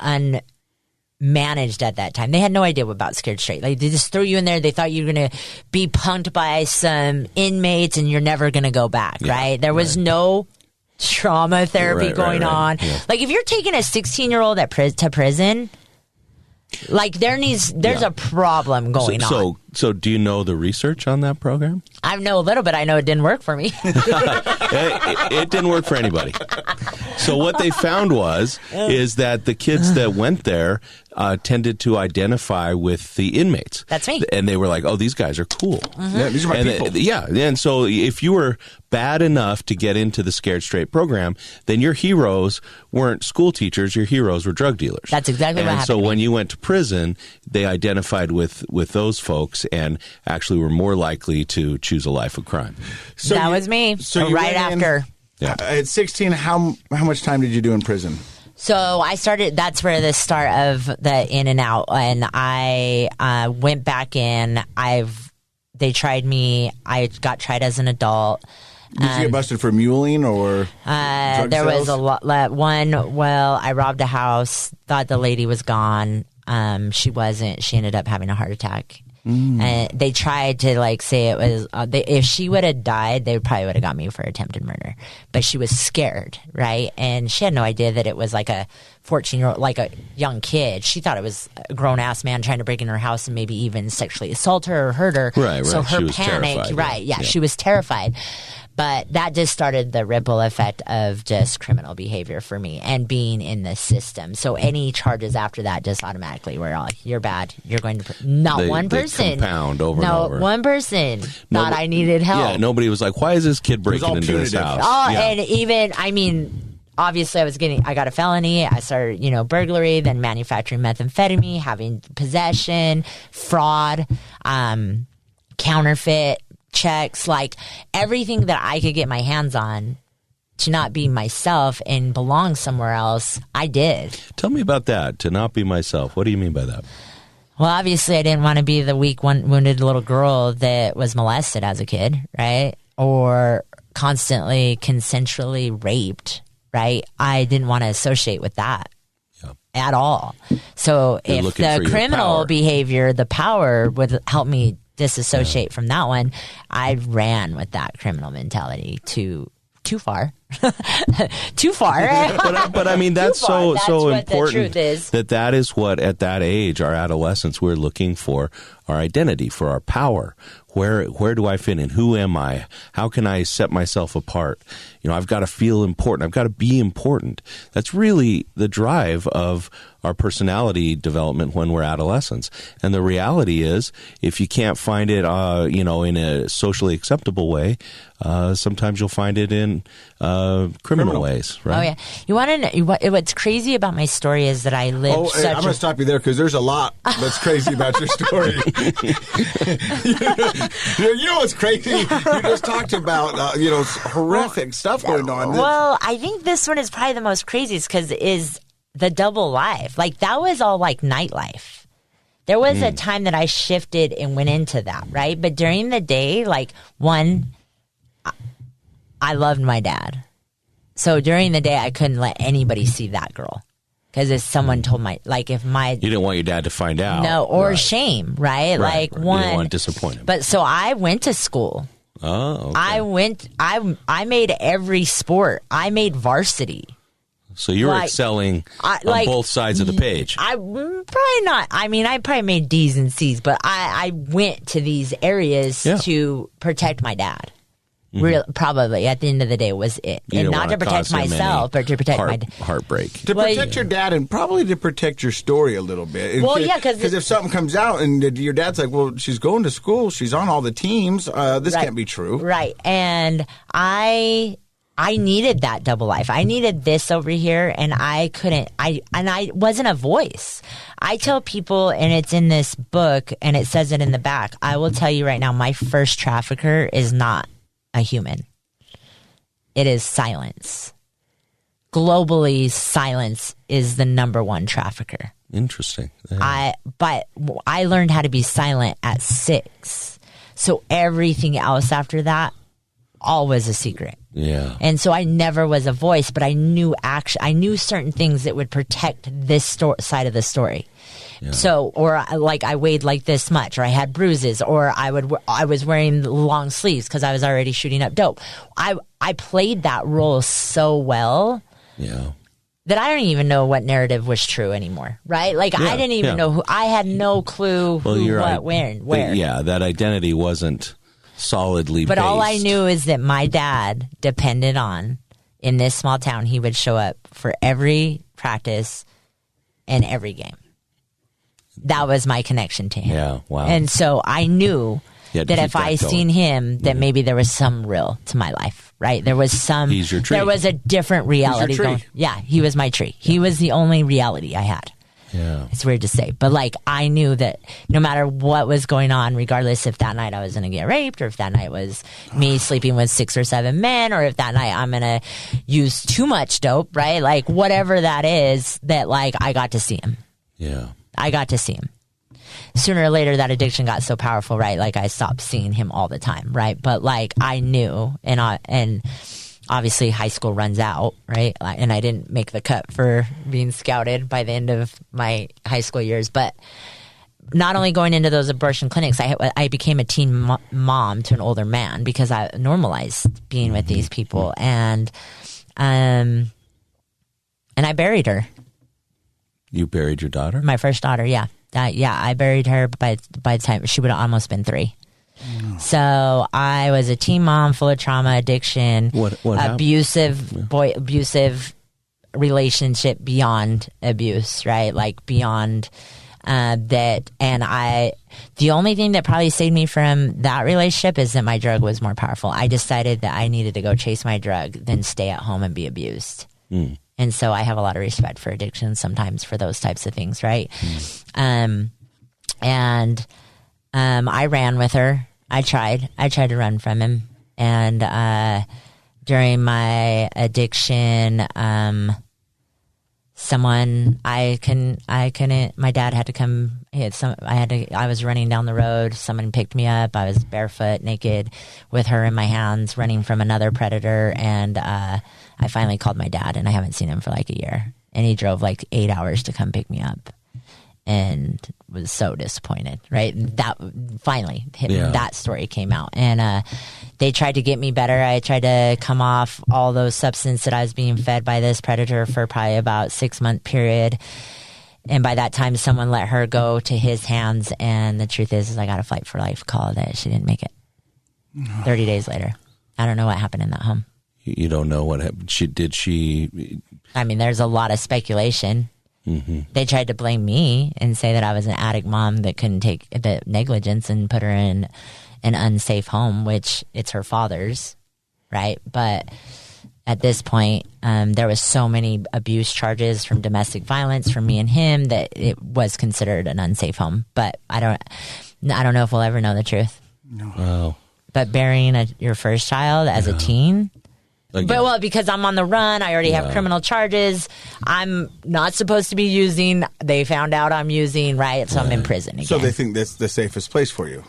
managed at that time. They had no idea about Scared Straight. Like, they just threw you in there. They thought you were going to be punked by some inmates and you're never going to go back, right? There was no trauma therapy going on. Yeah. Like, if you're taking a 16-year-old to prison, like, there's a problem going on. So do you know the research on that program? I know a little bit. I know it didn't work for me. It didn't work for anybody. So what they found is that the kids that went there tended to identify with the inmates. That's me. And they were like, oh, these guys are cool. Mm-hmm. Yeah, these are my people. And so if you were bad enough to get into the Scared Straight program, then your heroes weren't school teachers. Your heroes were drug dealers. That's exactly what happened. And so when you went to prison, they identified with those folks and actually were more likely to choose a life of crime. So that was me. So right after. At 16, how much time did you do in prison? So I started, that's where the start of the in and out. And I went back in. They tried me. I got tried as an adult. Did you get busted for muling or drug there sales? Was a lot. I robbed a house, thought the lady was gone. She wasn't. She ended up having a heart attack. And they tried to say it was if she would have died, they probably would have got me for attempted murder. But she was scared, right? And she had no idea that it was like a 14-year-old, like a young kid. She thought it was a grown-ass man trying to break in her house and maybe even sexually assault her or hurt her. Right. So her she was panic, terrified, right? Yeah, she was terrified. But that just started the ripple effect of just criminal behavior for me and being in the system. So any charges after that just automatically were like, you're bad. You're going to one person. They compound over and over. One person thought I needed help. Yeah, nobody was like, why is this kid breaking into this house? Oh, yeah. And even, I mean, obviously I got a felony. I started, burglary, then manufacturing methamphetamine, having possession, fraud, counterfeit checks, like everything that I could get my hands on to not be myself and belong somewhere else, I did. Tell me about that, to not be myself. What do you mean by that? Well, obviously, I didn't want to be the weak, wounded little girl that was molested as a kid, right? Or constantly consensually raped, right? I didn't want to associate with that at all. So if the criminal behavior, the power would help me disassociate from that one, I ran with that criminal mentality too far. Too far. but I mean, that's so important. The truth is. That is what, at that age, our adolescence, we're looking for our identity, for our power. Where do I fit in? Who am I? How can I set myself apart? I've got to feel important. I've got to be important. That's really the drive of our personality development when we're adolescents. And the reality is, if you can't find it, in a socially acceptable way, sometimes you'll find it in criminal ways, right? Oh, yeah. You want to know what's crazy about my story is that I lived I'm going to stop you there because there's a lot that's crazy about your story. You know what's crazy? You just talked about, horrific stuff going on. Well, I think this one is probably the most craziest because it is the double life. Like, that was all like nightlife. There was a time that I shifted and went into that, right? But during the day, like, I loved my dad. So during the day, I couldn't let anybody see that girl. Because if someone told you didn't want your dad to find out. No, or shame, right? Like, You didn't want to disappoint him. But so I went to school. Oh, okay. I made every sport. I made varsity. So you were excelling on both sides of the page. I probably not. I mean, I probably made D's and C's, but I went to these areas to protect my dad. Probably at the end of the day was it, and not to protect myself, but to protect my heartbreak. To protect your dad, and probably to protect your story a little bit. Because if something comes out and your dad's like, "Well, she's going to school, she's on all the teams. This can't be true." Right, and I needed that double life. I needed this over here, and I couldn't. I wasn't a voice. I tell people, and it's in this book, and it says it in the back. I will tell you right now, my first trafficker is not a human. It is silence. Globally, silence is the number one trafficker. Interesting. Yeah. But I learned how to be silent at 6. So everything else after that, all was a secret. Yeah. And so I never was a voice, but I knew I knew certain things that would protect this side of the story. Yeah. So, or I weighed like this much, or I had bruises, or I was wearing long sleeves because I was already shooting up dope. I played that role so well, that I don't even know what narrative was true anymore. Right? Like I didn't even know I had no clue where. Yeah, that identity wasn't solidly But based. all I knew is that my dad depended on, in this small town, he would show up for every practice and every game. That was my connection to him. Yeah, wow. And so I knew that if I seen him, that maybe there was some real to my life, right? There was He's your tree. There was a different reality going. Yeah, he was my tree. He was the only reality I had. Yeah. It's weird to say, but I knew that no matter what was going on, regardless if that night I was going to get raped, or if that night was me sleeping with 6 or 7 men, or if that night I'm going to use too much dope, right? Like whatever that is, that I got to see him. Yeah. I got to see him. Sooner or later, that addiction got so powerful, right? I stopped seeing him all the time, right? But I knew, and obviously high school runs out, right? And I didn't make the cut for being scouted by the end of my high school years. But not only going into those abortion clinics, I became a teen mom to an older man because I normalized being with these people, and I buried her. You buried your daughter? My first daughter, yeah. I buried her by the time she would have almost been 3. So I was a teen mom, full of trauma, addiction, abusive relationship beyond abuse, right? Beyond that. And the only thing that probably saved me from that relationship is that my drug was more powerful. I decided that I needed to go chase my drug than stay at home and be abused. And so I have a lot of respect for addiction sometimes for those types of things, right? I ran with her. I tried to run from him, but during my addiction, I couldn't, my dad had to come, I was running down the road. Someone picked me up. I was barefoot, naked, with her in my hands, running from another predator. And, I finally called my dad, and I haven't seen him for like a year. And he drove like 8 hours to come pick me up, and was so disappointed, right? That finally that story came out, and they tried to get me better. I tried to come off all those substances that I was being fed by this predator for probably about 6-month period. And by that time, someone let her go to his hands. And the truth is I got a fight for life call that she didn't make it. 30 days later. I don't know what happened in that home. You don't know what happened. I mean, there's a lot of speculation. Mm-hmm. They tried to blame me and say that I was an addict mom that couldn't take the negligence and put her in an unsafe home, which it's her father's, right? But at this point, there was so many abuse charges from domestic violence from me and him that it was considered an unsafe home. But I don't know if we'll ever know the truth. No. Wow. But burying your first child as a teen. Again. But because I'm on the run, I already have criminal charges. I'm not supposed to be using. They found out I'm using, right? So I'm in prison again. So they think that's the safest place for you.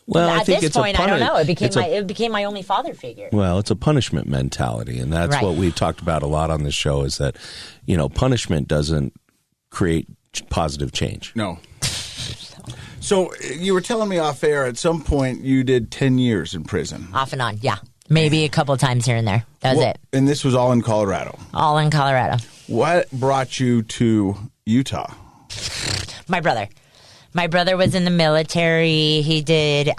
Well, at I think this it's point, I don't know. It became my only father figure. Well, it's a punishment mentality, and that's what we've talked about a lot on this show. Is that punishment doesn't create positive change. No. So you were telling me off air at some point you did 10 years in prison. Off and on, yeah. Maybe a couple of times here and there. That was it. And this was all in Colorado? All in Colorado. What brought you to Utah? My brother. My brother was in the military. He did,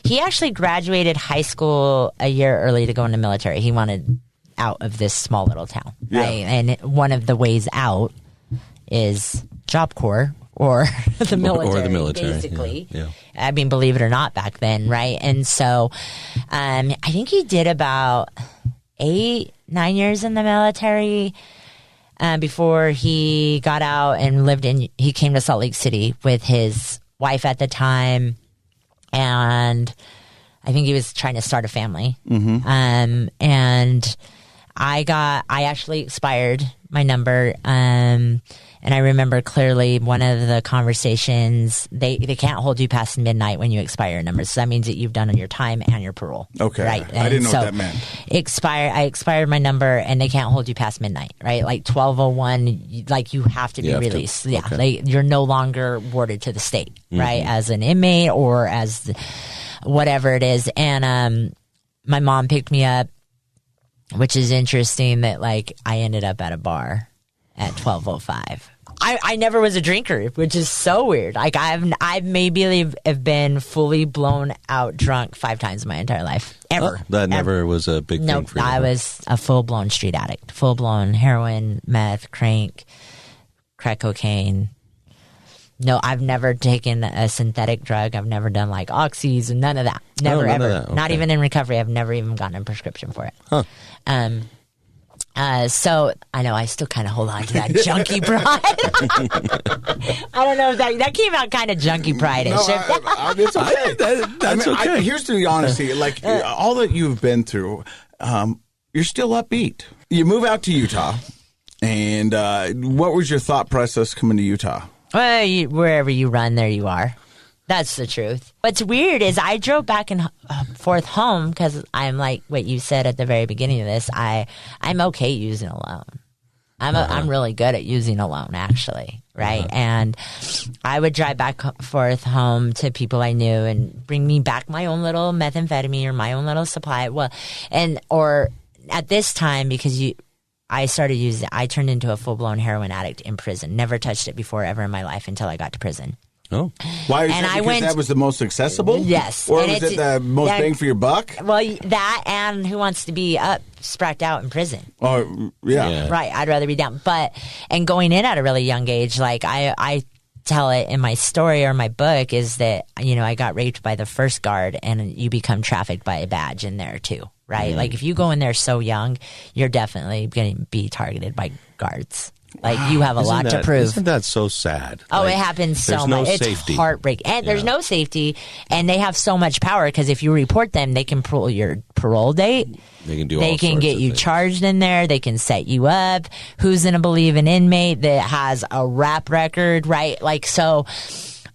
he actually graduated high school a year early to go in the military. He wanted out of this small little town. Yeah. Right? And one of the ways out is Job Corps. Or the military, or the military, basically. Yeah. I mean, believe it or not, back then, right? And so, I think he did about 8-9 years in the military before he got out and he came to Salt Lake City with his wife at the time, and I think he was trying to start a family. Mm-hmm. And I actually expired my number. And I remember clearly one of the conversations, they can't hold you past midnight when you expire your number. So that means that you've done your time and your parole. Okay. Right? I didn't know what that meant. I expired my number, and they can't hold you past midnight, right? Like 12:01, like you have to be released. Yeah. Okay. You're no longer warded to the state, right? As an inmate or as whatever it is. And my mom picked me up, which is interesting that I ended up at a bar at 12:05. I never was a drinker, which is so weird. I've maybe have been fully blown out drunk 5 times in my entire life. Ever. That never was a big thing for you. I was a full-blown street addict. Full-blown heroin, meth, crack cocaine. No, I've never taken a synthetic drug. I've never done oxys and none of that. Never, ever. Of that. Okay. Not even in recovery. I've never even gotten a prescription for it. Huh. So I know I still kind of hold on to that junkie pride. I don't know if that came out kind of junkie pride-ish. No, it's okay. That's okay. Here's the honesty. All that you've been through, you're still upbeat. You move out to Utah, and what was your thought process coming to Utah? Well, wherever you run, there you are. That's the truth. What's weird is I drove back and forth home because I'm like what you said at the very beginning of this. I'm okay using a loan. I'm really good at using a loan, actually, right? And I would drive back forth home to people I knew and bring me back my own little methamphetamine or my own little supply. Well, or at this time because I turned into a full blown heroin addict in prison. Never touched it before ever in my life until I got to prison. Oh, why? Is that because that was the most accessible? Yes, or was it the most bang for your buck? Well, that and who wants to be up, spracked out in prison? Oh, yeah. Right. I'd rather be down. And going in at a really young age, I tell it in my story or my book is that I got raped by the first guard, and you become trafficked by a badge in there too. Right? If you go in there so young, you're definitely going to be targeted by guards. Like, you have a lot to prove. Isn't that so sad? Oh, Like, it happens so there's no much. It's safety. heartbreaking. And there's no safety. And they have so much power because if you report them, they can pull your parole date. They can do They all can sorts get of you things. charged in there. They can set you up. Who's going to believe an inmate that has a rap record, right? Like, so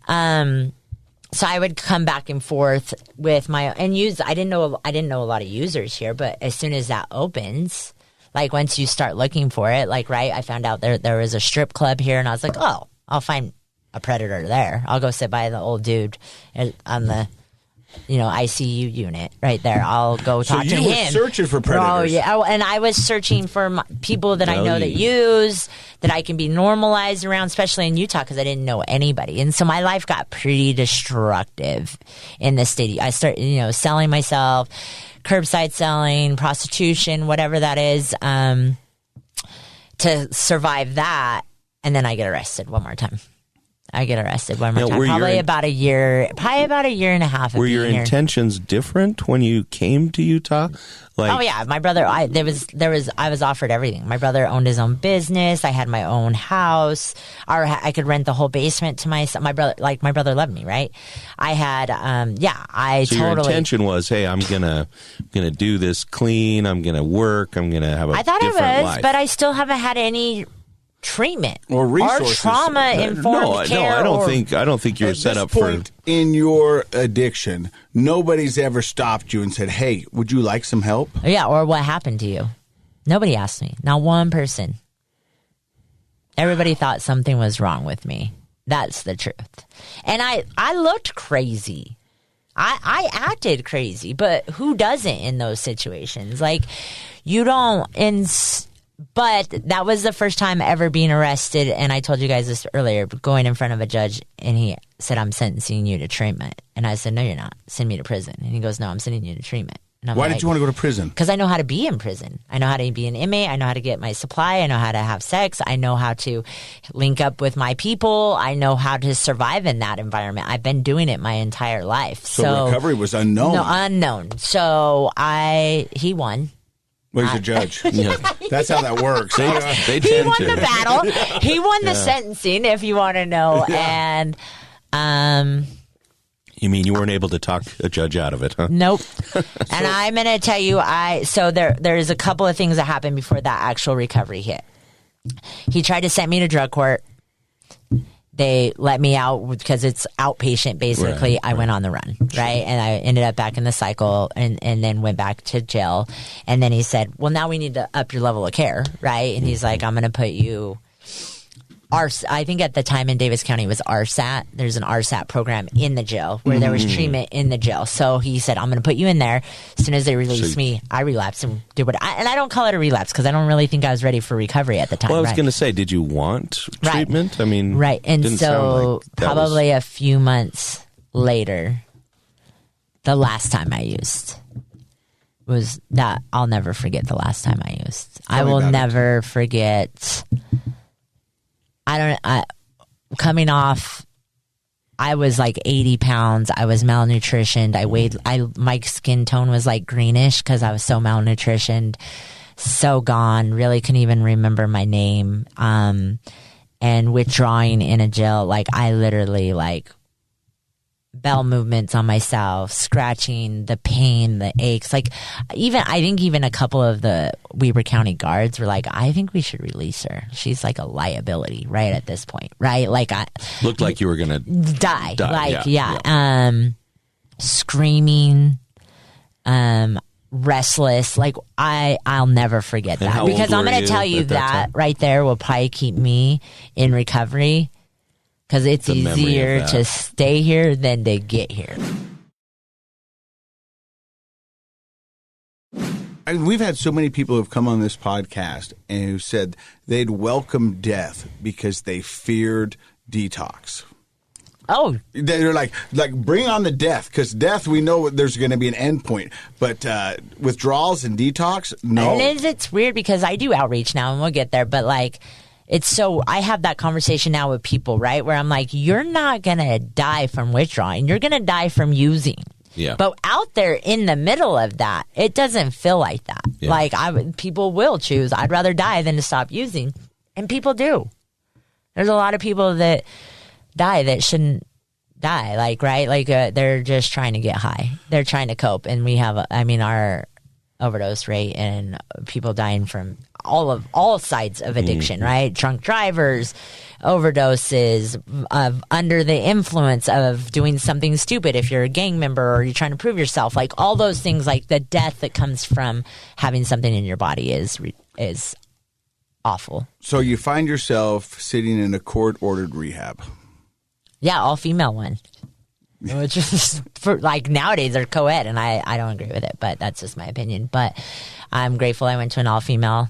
I would come back and forth with my and use. I didn't know a lot of users here, but as soon as that opens, like once you start looking for it, like right, I found out there was a strip club here, and I was like, oh, I'll find a predator there. I'll go sit by the old dude on the ICU unit right there. I'll go talk to him. So you were searching for predators. Oh yeah, and I was searching for people that I know that use that I can be normalized around, especially in Utah because I didn't know anybody, and so my life got pretty destructive in the state. I started, selling myself, curbside selling, prostitution, whatever that is, to survive that, and then I get arrested one more time. Probably about a year and a half. Were your intentions different when you came to Utah? Like, oh yeah, my brother. I was offered everything. My brother owned his own business. I had my own house. I could rent the whole basement to myself. My brother loved me, right? I had, So your intention was, hey, I'm gonna do this clean. I'm gonna work. I'm gonna have a I thought different I was, life. but I still haven't had any treatment or resources, trauma informed care. No, I don't think you're set up for. In your addiction, nobody's ever stopped you and said, "Hey, would you like some help?" Yeah, or what happened to you? Nobody asked me. Not one person. Everybody thought something was wrong with me. That's the truth. And I looked crazy. I acted crazy, but who doesn't in those situations? Like, you don't. But that was the first time ever being arrested, and I told you guys this earlier, going in front of a judge, and he said, I'm sentencing you to treatment. And I said, no, you're not. Send me to prison. And he goes, no, I'm sending you to treatment. And I'm Why did you want to go to prison? Because I know how to be in prison. I know how to be an inmate. I know how to get my supply. I know how to have sex. I know how to link up with my people. I know how to survive in that environment. I've been doing it my entire life. So recovery was unknown. No, unknown. So he won. Well, he's a judge. Yeah. That's how that works. They He won the battle. He won the sentencing, if you want to know. Yeah. And you mean you weren't able to talk a judge out of it, huh? Nope. And I'm going to tell you, there's a couple of things that happened before that actual recovery hit. He tried to send me to drug court. They let me out because it's outpatient, basically. I went on the run, right? And I ended up back in the cycle and then went back to jail. And then he said, well, now we need to up your level of care, right? And he's like, I'm going to put you... I think at the time in Davis County it was RSAT. There's an RSAT program in the jail where there was treatment in the jail. So he said, I'm going to put you in there. As soon as they release me, I relapse and do what and I don't call it a relapse because I don't really think I was ready for recovery at the time. Well, I was going to say, did you want treatment? I mean, right. And so like probably a few months later, the last time I used was that I'll never forget the last time I used. I will never forget. Coming off, I was like 80 pounds. I was malnutritioned. My skin tone was like greenish because I was so malnutritioned, so gone. Really couldn't even remember my name. And withdrawing in a jail, like I literally bowel movements on myself, scratching, the pain, the aches. Like I think even a couple of the Weber County guards were like, I think we should release her. She's like a liability right at this point, right? Like looked like you were gonna die. Like screaming, restless. Like I'll never forget that because I'm going to tell you that right there will probably keep me in recovery. Because it's easier to stay here than to get here. And we've had so many people who've come on this podcast and who said they'd welcome death because they feared detox. Oh. They're like bring on the death, because death, we know there's going to be an end point. But withdrawals and detox, no. And it's weird because I do outreach now, and we'll get there, but I have that conversation now with people, right? Where I'm like, you're not going to die from withdrawing. You're going to die from using. Yeah. But out there in the middle of that, it doesn't feel like that. Yeah. Like people will choose, I'd rather die than to stop using. And people do. There's a lot of people that die that shouldn't die, like, right? Like, they're just trying to get high. They're trying to cope. And we have, our overdose rate and people dying from all sides of addiction, right? Drunk drivers, overdoses, of under the influence of doing something stupid if you're a gang member or you're trying to prove yourself, like all those things, like the death that comes from having something in your body is awful. So you find yourself sitting in a court-ordered rehab. Yeah, all-female one. Which is, like, nowadays they're co-ed, and I don't agree with it, but that's just my opinion. But I'm grateful I went to an all-female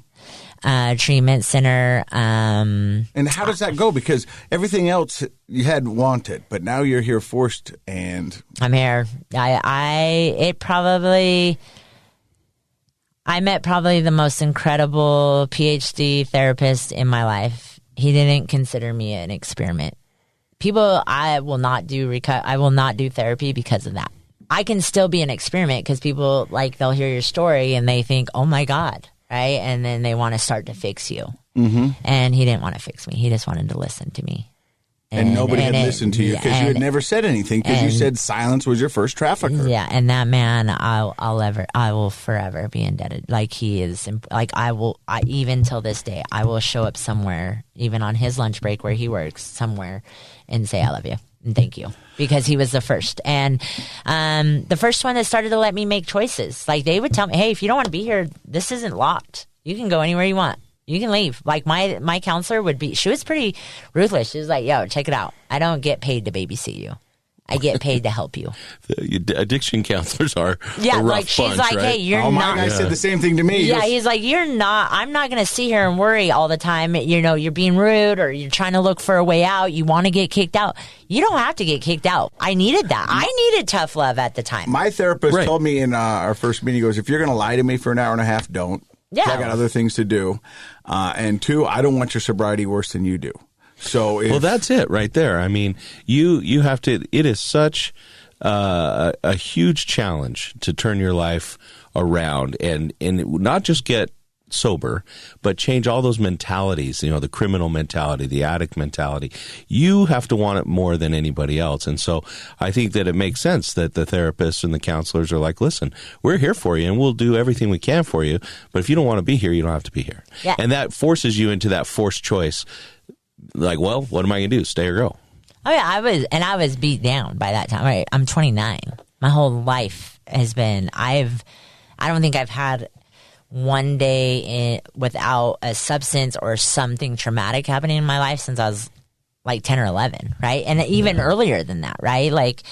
treatment center. And how does that go? Because everything else you had wanted, but now you're here forced, and I'm here. I met probably the most incredible PhD therapist in my life. He didn't consider me an experiment. I will not do therapy because of that. I can still be an experiment because people, like, they'll hear your story and they think, oh my God, right? And then they want to start to fix you. Mm-hmm. And he didn't want to fix me. He just wanted to listen to me. And nobody had listened to you because you had never said anything because you said silence was your first trafficker. Yeah, and that man, I will forever be indebted. Like, he is, like, even till this day, I will show up somewhere, even on his lunch break where he works, somewhere, and say, I love you and thank you. Because he was the first. And the first one that started to let me make choices. Like, they would tell me, hey, if you don't want to be here, this isn't locked. You can go anywhere you want. You can leave. Like, my counselor she was pretty ruthless. She was like, yo, check it out. I don't get paid to babysit you. I get paid to help you. The addiction counselors are a rough like, she's bunch, like, right? hey, you're not. My guy said the same thing to me. Yeah, he's like, I'm not going to sit here and worry all the time. You know, you're being rude or you're trying to look for a way out. You want to get kicked out. You don't have to get kicked out. I needed that. I needed tough love at the time. My therapist told me in our first meeting, he goes, if you're going to lie to me for an hour and a half, don't. Yeah. I got other things to do. And two, I don't want your sobriety worse than you do. So well, that's it right there. I mean, you have to, it is such a huge challenge to turn your life around and not just get sober, but change all those mentalities, you know, the criminal mentality, the addict mentality. You have to want it more than anybody else. And so I think that it makes sense that the therapists and the counselors are like, listen, we're here for you and we'll do everything we can for you. But if you don't want to be here, you don't have to be here. Yeah. And that forces you into that forced choice. Like, well, what am I going to do? Stay or go? Oh, yeah, I was beat down by that time. Right, I'm 29. My whole life has been, I don't think I've had one day without a substance or something traumatic happening in my life since I was like 10 or 11, right? And even earlier than that, right? Like,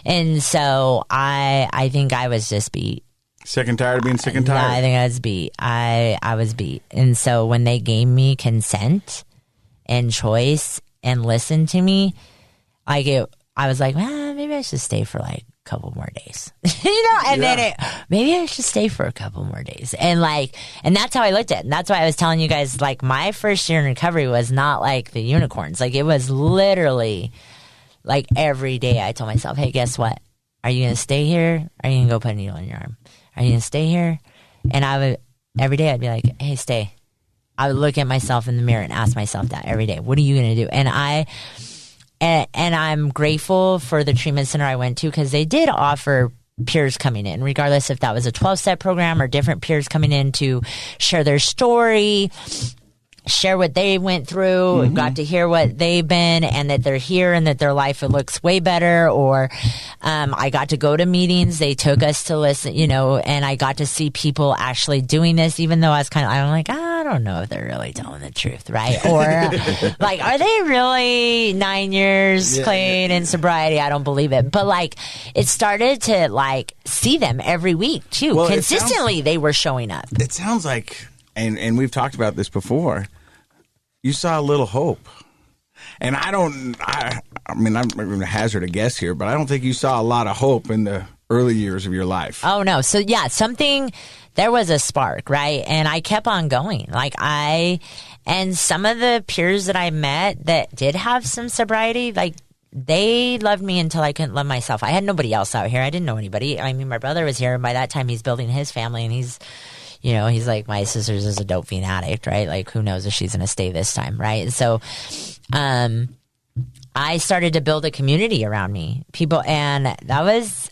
and so I think I was just beat. Sick and tired of being sick and tired? I think I was beat. I was beat. And so when they gave me consent and choice and listened to me, I was like, maybe I should stay for like a couple more days, then maybe I should stay for a couple more days. And that's how I looked at it. And that's why I was telling you guys, like, my first year in recovery was not like the unicorns. Like, it was literally like every day I told myself, hey, guess what? Are you going to stay here? Or are you going to go put a needle in your arm? Are you going to stay here? And every day I'd be like, hey, stay. I would look at myself in the mirror and ask myself that every day. What are you going to do? And I'm grateful for the treatment center I went to because they did offer peers coming in, regardless if that was a 12-step program or different peers coming in to share their story, share what they went through, got to hear what they've been and that they're here and that their life looks way better. Or I got to go to meetings. They took us to listen, and I got to see people actually doing this, even though I'm like, I don't know if they're really telling the truth, right? Or like, are they really 9 years clean in sobriety? I don't believe it. But like, it started to like see them every week too. Well, consistently, they were showing up. It sounds like, and we've talked about this before, you saw a little hope. And I mean, I'm going to hazard a guess here, but I don't think you saw a lot of hope in the early years of your life. Oh, no. So, yeah, there was a spark, right? And I kept on going. And some of the peers that I met that did have some sobriety, like, they loved me until I couldn't love myself. I had nobody else out here. I didn't know anybody. I mean, my brother was here, and by that time, he's building his family, and he's, You know, he's like, my sister's is a dope fiend addict, right? Like, who knows if she's going to stay this time, right? So, I started to build a community around me, people, and that was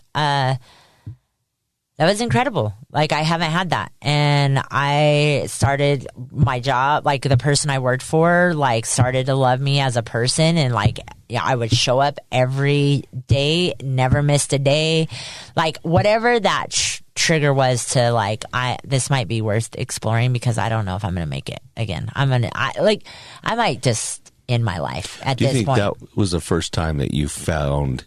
incredible. Like, I haven't had that. And I started my job, like the person I worked for, like started to love me as a person. And like, yeah, I would show up every day, never missed a day. Like whatever that trigger was to like, this might be worth exploring because I don't know if I'm going to make it again. I might just end my life at this point. Do you think that was the first time that you found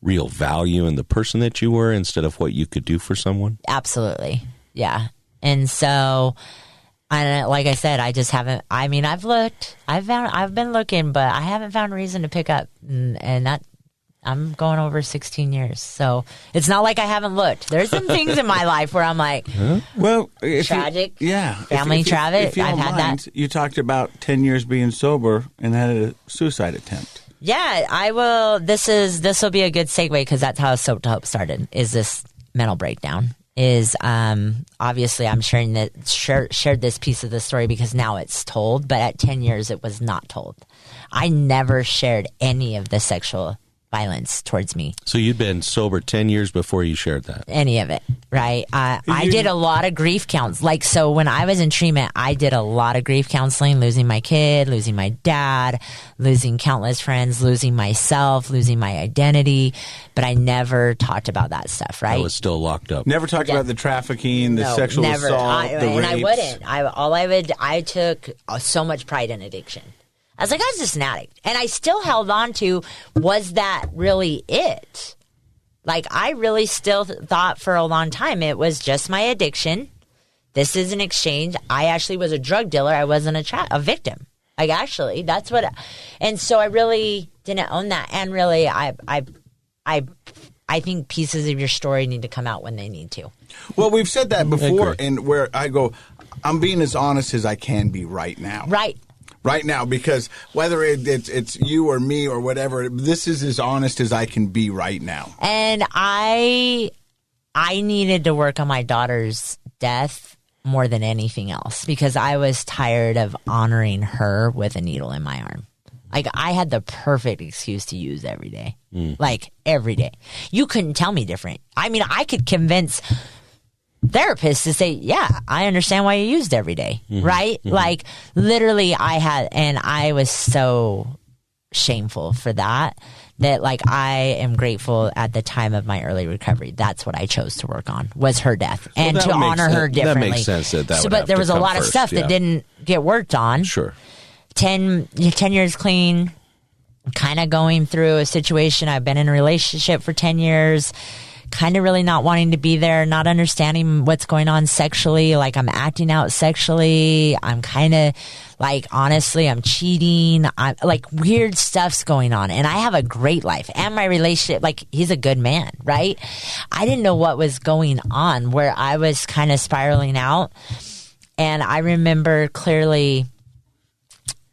real value in the person that you were instead of what you could do for someone? Absolutely. Yeah. And so, like I said, I just haven't, I mean, I've been looking, but I haven't found a reason to pick up. And that, I'm going over 16 years. So it's not like I haven't looked. There's some things in my life where I'm like, well, tragic. Family tragic. If you don't mind, that. You talked about 10 years being sober and had a suicide attempt. Yeah, I will. This will be a good segue because that's how Soap to Hope started. Is this mental breakdown? Is obviously I'm shared this piece of the story because now it's told, but at 10 years it was not told. I never shared any of the sexual violence towards me. So you'd been sober 10 years before you shared that? Any of it, right? I did a lot of grief counts. Like, so when I was in treatment, I did a lot of grief counseling, losing my kid, losing my dad, losing countless friends, losing myself, losing my identity. But I never talked about that stuff, right? I was still locked up. Never talked about the trafficking, the sexual assault, the rapes. And I wouldn't. I took so much pride in addiction. I was like, I was just an addict. And I still held on to, was that really it? Like, I really still thought for a long time it was just my addiction. This is an exchange. I actually was a drug dealer. I wasn't a victim. Like, actually, that's what. And so I really didn't own that. And really, I think pieces of your story need to come out when they need to. Well, we've said that before, and where I go, I'm being as honest as I can be right now. Right now, because whether it's you or me or whatever, this is as honest as I can be right now. And I needed to work on my daughter's death more than anything else because I was tired of honoring her with a needle in my arm. Like, I had the perfect excuse to use every day. Like, every day. You couldn't tell me different. I mean, I could convince therapists to say, yeah, I understand why you used every day, right? Like, literally, I was so shameful for that, like, I am grateful at the time of my early recovery. That's what I chose to work on, was her death, and to honor her differently. That makes sense. But there was a lot of stuff that didn't get worked on. Sure. 10 years clean, kind of going through a situation. I've been in a relationship for 10 years. Kind of really not wanting to be there, not understanding what's going on sexually. Like, I'm acting out sexually. I'm kind of like, honestly, I'm cheating. I'm like, weird stuff's going on. And I have a great life. And my relationship, like, he's a good man, right? I didn't know what was going on, where I was kind of spiraling out. And I remember clearly,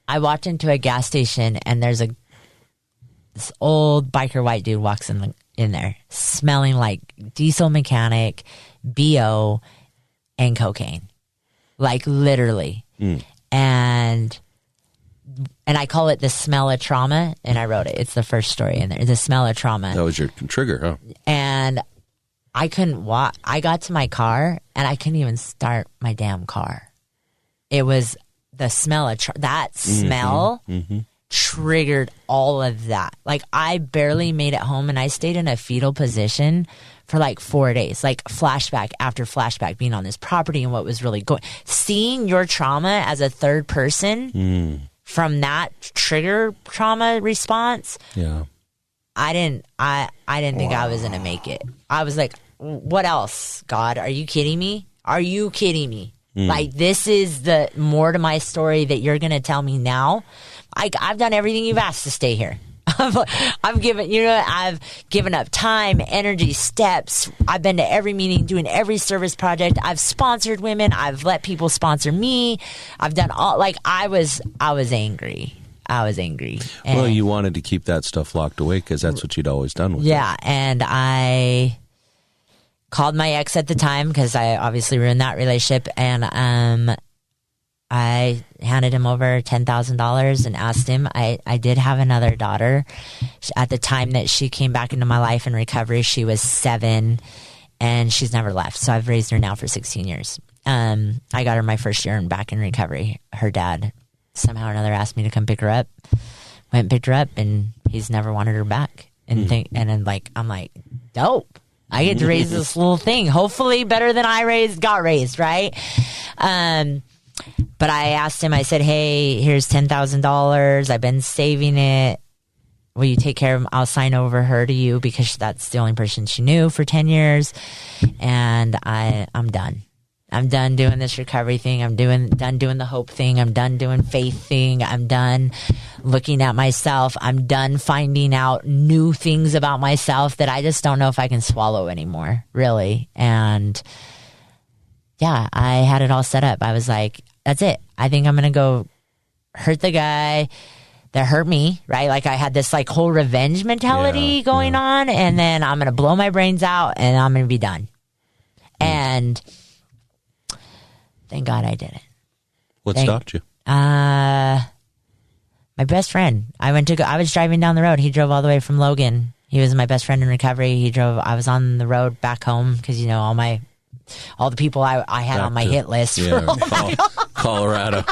I walked into a gas station and there's this old biker white dude walks in there smelling like diesel mechanic, BO, and cocaine. Like, literally. And I call it the smell of trauma, and I wrote it. It's the first story in there. The smell of trauma. That was your trigger, huh? And I couldn't walk. I got to my car, and I couldn't even start my damn car. It was the smell of that smell. Triggered all of that. Like, I barely made it home, and I stayed in a fetal position for like 4 days, like flashback after flashback, being on this property and what was really going. Seeing your trauma as a third person from that trigger trauma response. Yeah, I didn't think I was gonna make it. I was like, what else, God? Are you kidding me? Are you kidding me? Like, this is the more to my story that you're gonna tell me now. I've done everything you've asked to stay here. I've given up time, energy, steps. I've been to every meeting, doing every service project. I've sponsored women. I've let people sponsor me. I've done all, like, I was angry. Well, you wanted to keep that stuff locked away because that's what you'd always done with it. And I called my ex at the time because I obviously ruined that relationship, and I handed him over $10,000 and asked him. I did have another daughter. At the time that she came back into my life in recovery, she was 7, and she's never left. So I've raised her now for 16 years. I got her my first year back in recovery. Her dad somehow or another asked me to come pick her up. Went and picked her up, and he's never wanted her back. And then I'm like, dope. I get to raise this little thing. Hopefully better than got raised, right? But I asked him, I said, hey, here's $10,000. I've been saving it. Will you take care of him? I'll sign over her to you because that's the only person she knew for 10 years. And I'm done. I'm done doing this recovery thing. I'm done doing the hope thing. I'm done doing faith thing. I'm done looking at myself. I'm done finding out new things about myself that I just don't know if I can swallow anymore, really. And yeah, I had it all set up. I was like, that's it. I think I'm going to go hurt the guy that hurt me, right? Like I had this like whole revenge mentality going on, and then I'm going to blow my brains out and I'm going to be done. And thank God I didn't. What stopped you? My best friend. I was driving down the road. He drove all the way from Logan. He was my best friend in recovery. I was on the road back home because, all the people I had on my hit list. Yeah, Colorado.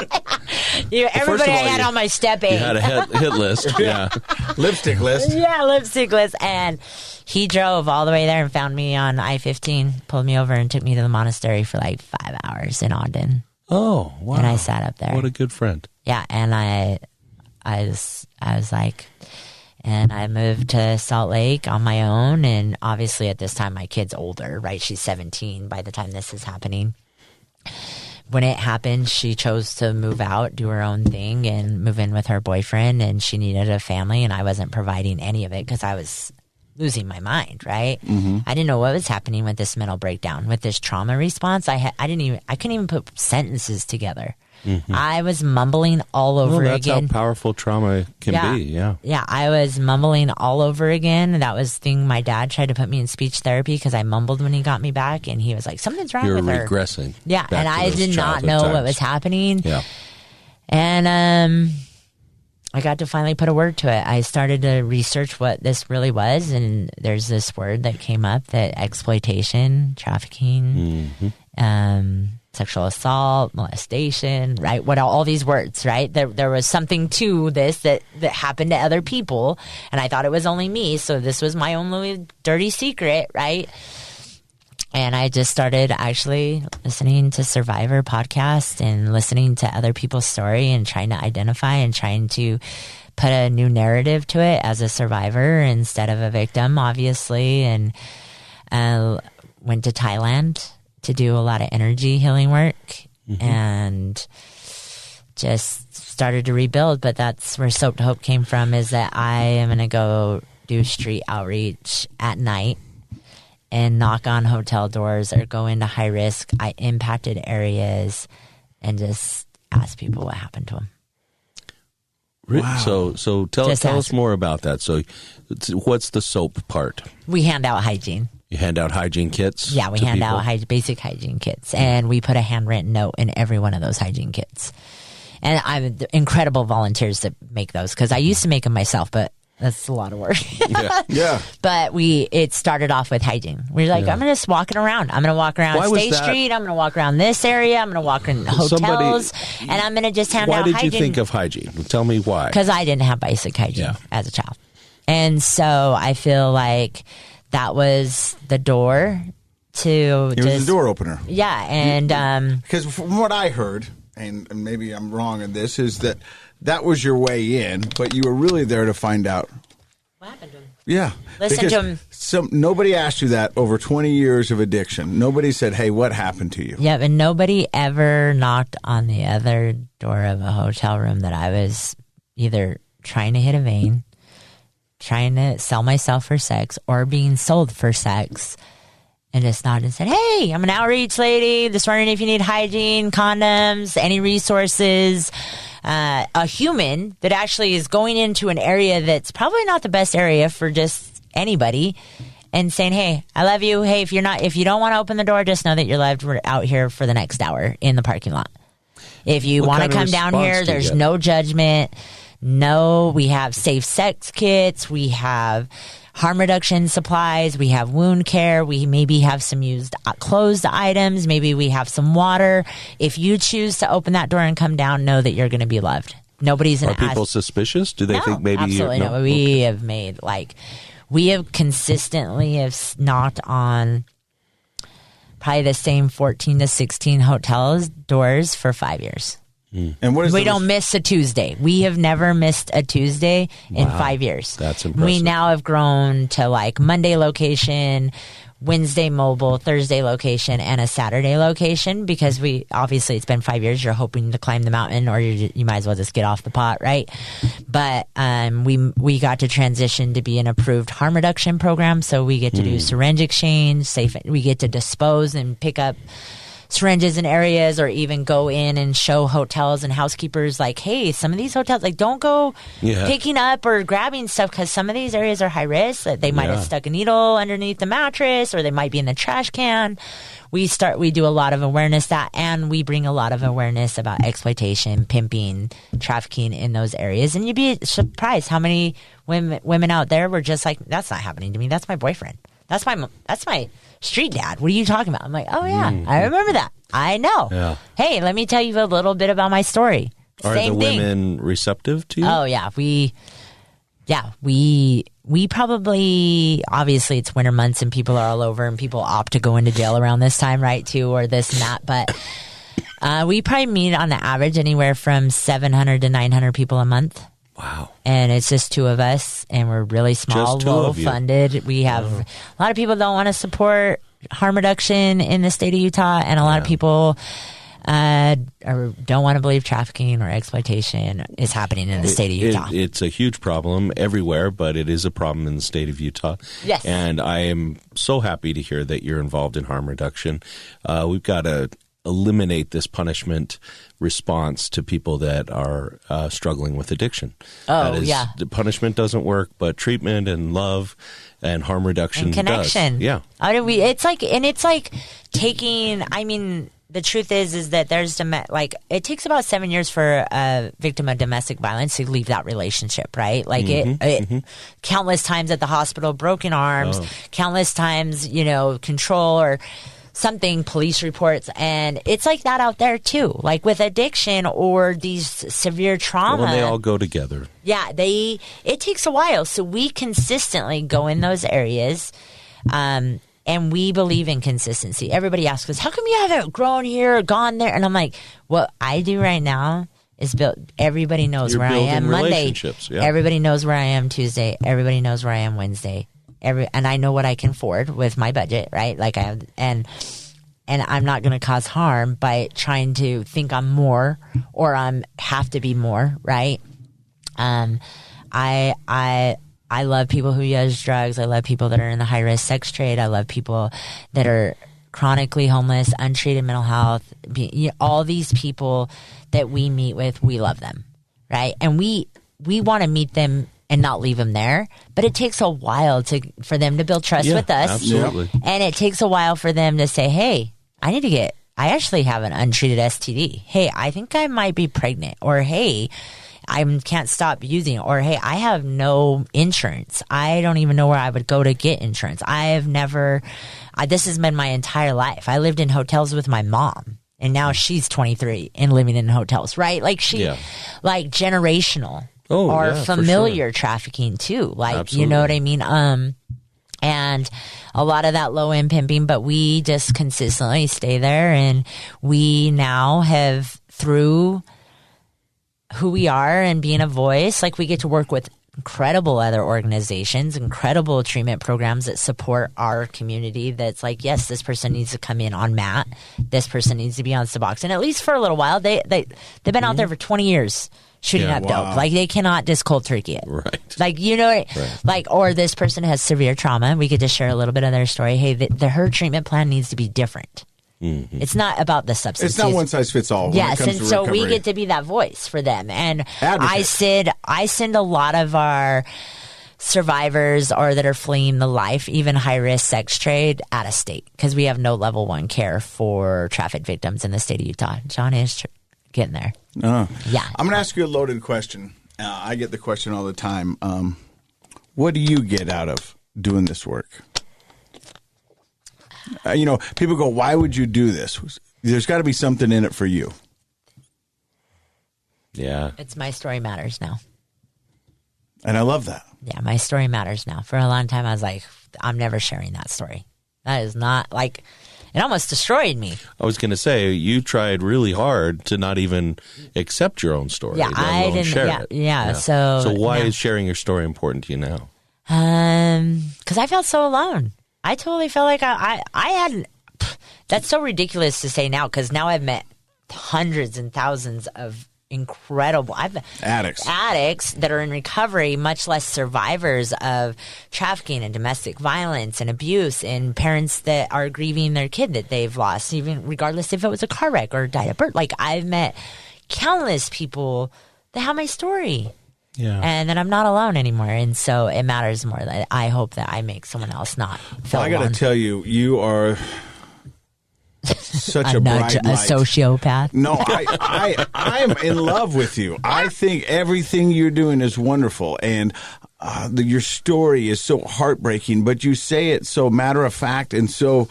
Everybody I had on my step 8. You had a hit list. Yeah. Lipstick list. Yeah, lipstick list. And he drove all the way there and found me on I-15, pulled me over and took me to the monastery for like 5 hours in Ogden. Oh, wow. And I sat up there. What a good friend. Yeah, and I was like, and I moved to Salt Lake on my own. And obviously at this time, my kid's older, right? She's 17 by the time this is happening. When it happened, she chose to move out, do her own thing, and move in with her boyfriend. And she needed a family, and I wasn't providing any of it because I was losing my mind, right? Mm-hmm. I didn't know what was happening with this mental breakdown, with this trauma response. I couldn't even put sentences together. Mm-hmm. I was mumbling all over that's again. That's how powerful trauma can be, yeah. Yeah, I was mumbling all over again. That was the thing. My dad tried to put me in speech therapy because I mumbled when he got me back, and he was like, something's wrong with her. You're regressing. Yeah, and I did not know what was happening. Yeah. And I got to finally put a word to it. I started to research what this really was, and there's this word that came up, that exploitation, trafficking, sexual assault, molestation, right? What all these words, right? There was something to this that happened to other people, and I thought it was only me, so this was my own little dirty secret, right? And I just started actually listening to Survivor podcast and listening to other people's story and trying to identify and trying to put a new narrative to it as a survivor instead of a victim, obviously. And went to Thailand to do a lot of energy healing work and just started to rebuild. But that's where Soap to Hope came from, is that I am going to go do street outreach at night and knock on hotel doors or go into high risk, impacted areas, and just ask people what happened to them. Wow. So tell us more about that. So what's the soap part? We hand out hygiene. You hand out hygiene kits? Yeah, we hand out basic hygiene kits, and we put a handwritten note in every one of those hygiene kits. And I'm incredible volunteers that make those, because I used to make them myself, but that's a lot of work. Yeah. But it started off with hygiene. We were like, I'm just walking around. I'm going to walk around State Street. I'm going to walk around this area. I'm going to walk in hotels. And I'm going to just hand out hygiene. Why did you think of hygiene? Tell me why. Because I didn't have basic hygiene as a child. And so I feel like that was the door to It was the door opener. Yeah. And because from what I heard, and maybe I'm wrong in this, is that was your way in, but you were really there to find out what happened to him. Yeah. Listen to him. Nobody asked you that over 20 years of addiction. Nobody said, hey, what happened to you? Yeah, but nobody ever knocked on the other door of a hotel room that I was either trying to hit a vein, trying to sell myself for sex, or being sold for sex. And just nodded and said, hey, I'm an outreach lady. Just wondering if you need hygiene, condoms, any resources. A human that actually is going into an area that's probably not the best area for just anybody, and saying, hey, I love you. Hey, if you don't want to open the door, just know that you're loved. We're out here for the next hour in the parking lot. If you want to come down here, there's no judgment. No, we have safe sex kits. We have harm reduction supplies. We have wound care. We maybe have some used closed items. Maybe we have some water. If you choose to open that door and come down, know that you're going to be loved. Nobody's going to ask. Are people suspicious? Do they think maybe absolutely no? We have made we have consistently have knocked on probably the same 14 to 16 hotels doors for 5 years. And what is we don't miss a Tuesday. We have never missed a Tuesday in 5 years. That's impressive. We now have grown to Monday location, Wednesday mobile, Thursday location, and a Saturday location because obviously it's been 5 years. You're hoping to climb the mountain, or you might as well just get off the pot, right? But we got to transition to be an approved harm reduction program, so we get to do syringe exchange, we get to dispose and pick up syringes in areas, or even go in and show hotels and housekeepers hey, some of these hotels, don't go picking up or grabbing stuff because some of these areas are high risk. They might have stuck a needle underneath the mattress, or they might be in the trash can. We do a lot of awareness and we bring a lot of awareness about exploitation, pimping, trafficking in those areas. And you'd be surprised how many women out there were just that's not happening to me. That's my boyfriend. That's my street dad. What are you talking about? I'm like, oh yeah, I remember that. I know. Yeah. Hey, let me tell you a little bit about my story. Are the women receptive to you? Oh yeah, we probably, obviously it's winter months and people are all over and people opt to go into jail around this time, right? Too, or this and that. But we probably meet on the average anywhere from 700 to 900 people a month. Wow. And it's just two of us, and we're really small, low funded. We have a lot of people don't want to support harm reduction in the state of Utah, and a lot of people don't want to believe trafficking or exploitation is happening in the state of Utah. It's a huge problem everywhere, but it is a problem in the state of Utah. Yes. And I am so happy to hear that you're involved in harm reduction. We've got to eliminate this punishment response to people that are struggling with addiction. The punishment doesn't work, but treatment and love and harm reduction and connection does. Yeah. It's like taking, the truth is that there's it takes about 7 years for a victim of domestic violence to leave that relationship, right? Countless times at the hospital, broken arms, countless times, control or something, police reports, and it's like that out there too. With addiction or these severe trauma, well, they all go together. Yeah, it takes a while. So we consistently go in those areas, and we believe in consistency. Everybody asks us, "How come you haven't grown here or gone there?" And I'm like, "What I do right now is build. Everybody knows where I am Monday. Yeah. Everybody knows where I am Tuesday. Everybody knows where I am Wednesday." And I know what I can afford with my budget, right? And I'm not going to cause harm by trying to think I'm more or have to be more, right? I love people who use drugs. I love people that are in the high risk sex trade. I love people that are chronically homeless, untreated mental health. All these people that we meet with, we love them, right? And we want to meet them and not leave them there. But it takes a while for them to build trust with us. Absolutely. And it takes a while for them to say, hey, I actually have an untreated STD. Hey, I think I might be pregnant. Or, hey, I can't stop using. Or, hey, I have no insurance. I don't even know where I would go to get insurance. This has been my entire life. I lived in hotels with my mom. And now she's 23 and living in hotels, right? Generational. Or familiar trafficking too. Absolutely. You know what I mean? And a lot of that low end pimping, but we just consistently stay there. And we now have, through who we are and being a voice, we get to work with incredible other organizations, incredible treatment programs that support our community. That's yes, this person needs to come in on MAT. This person needs to be on Suboxone. At least for a little while. They've been out there for 20 years. Shooting up dope. They cannot just cold turkey it. Right. Or this person has severe trauma. We get to share a little bit of their story. Hey, her treatment plan needs to be different. Mm-hmm. It's not about the substance. It's not one size fits all. Yes, and so recovery. We get to be that voice for them. And I send a lot of our survivors or that are fleeing the life, even high-risk sex trade, out of state, because we have no level 1 care for trafficked victims in the state of Utah. John is getting there. Yeah. I'm going to ask you a loaded question. I get the question all the time. What do you get out of doing this work? People go, why would you do this? There's got to be something in it for you. Yeah. It's my story matters now. And I love that. Yeah, my story matters now. For a long time, I was like, I'm never sharing that story. That is not, like, it almost destroyed me. I was going to say, you tried really hard to not even accept your own story. Yeah, I didn't. Share it. Yeah. So why is sharing your story important to you now? Because I felt so alone. I totally felt like I hadn't. That's so ridiculous to say now, because now I've met hundreds and thousands of incredible addicts that are in recovery, much less survivors of trafficking and domestic violence and abuse, and parents that are grieving their kid that they've lost, even regardless if it was a car wreck or died at birth. Like, I've met countless people that have my story. Yeah. And that I'm not alone anymore. And so it matters more. That I hope that I make someone else not feel I got to tell you, you are such a bright light. A sociopath. No, I'm in love with you. I think everything you're doing is wonderful, and your story is so heartbreaking, but you say it so matter of fact and so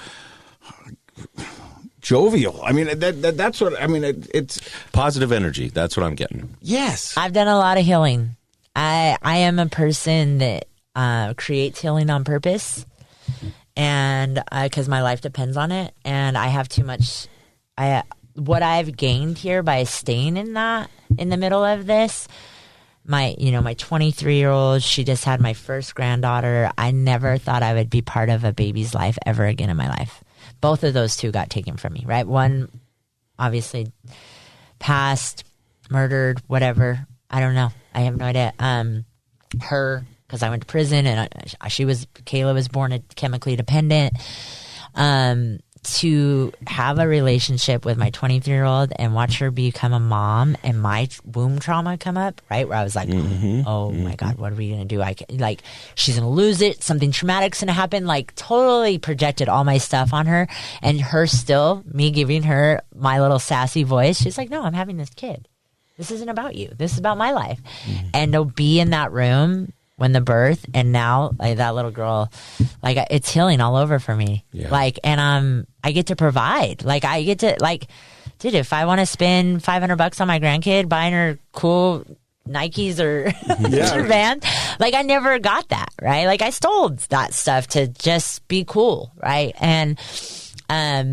jovial. I mean, that's what I mean. It's positive energy. That's what I'm getting. Yes, I've done a lot of healing. I am a person that creates healing on purpose. And because my life depends on it, and I have too much. What I've gained here by staying in the middle of this, my 23-year-old, she just had my first granddaughter. I never thought I would be part of a baby's life ever again in my life. Both of those two got taken from me. Right, one obviously passed, murdered, whatever. I don't know. I have no idea. Her. Because I went to prison, and Kayla was born chemically dependent. To have a relationship with my 23-year-old and watch her become a mom, and my womb trauma come up, right, where I was like, my God, what are we gonna do? She's gonna lose it. Something traumatic's gonna happen. Like, totally projected all my stuff on her, and me giving her my little sassy voice. She's like, no, I'm having this kid. This isn't about you. This is about my life. And to be in that room when the birth, and now like that little girl, like, it's healing all over for me. Yeah. Like, and I get to provide. Like, I get to, like, dude, if I want to spend $500 on my grandkid buying her cool Nikes or Vans, like, I never got that, right? Like, I stole that stuff to just be cool, right? And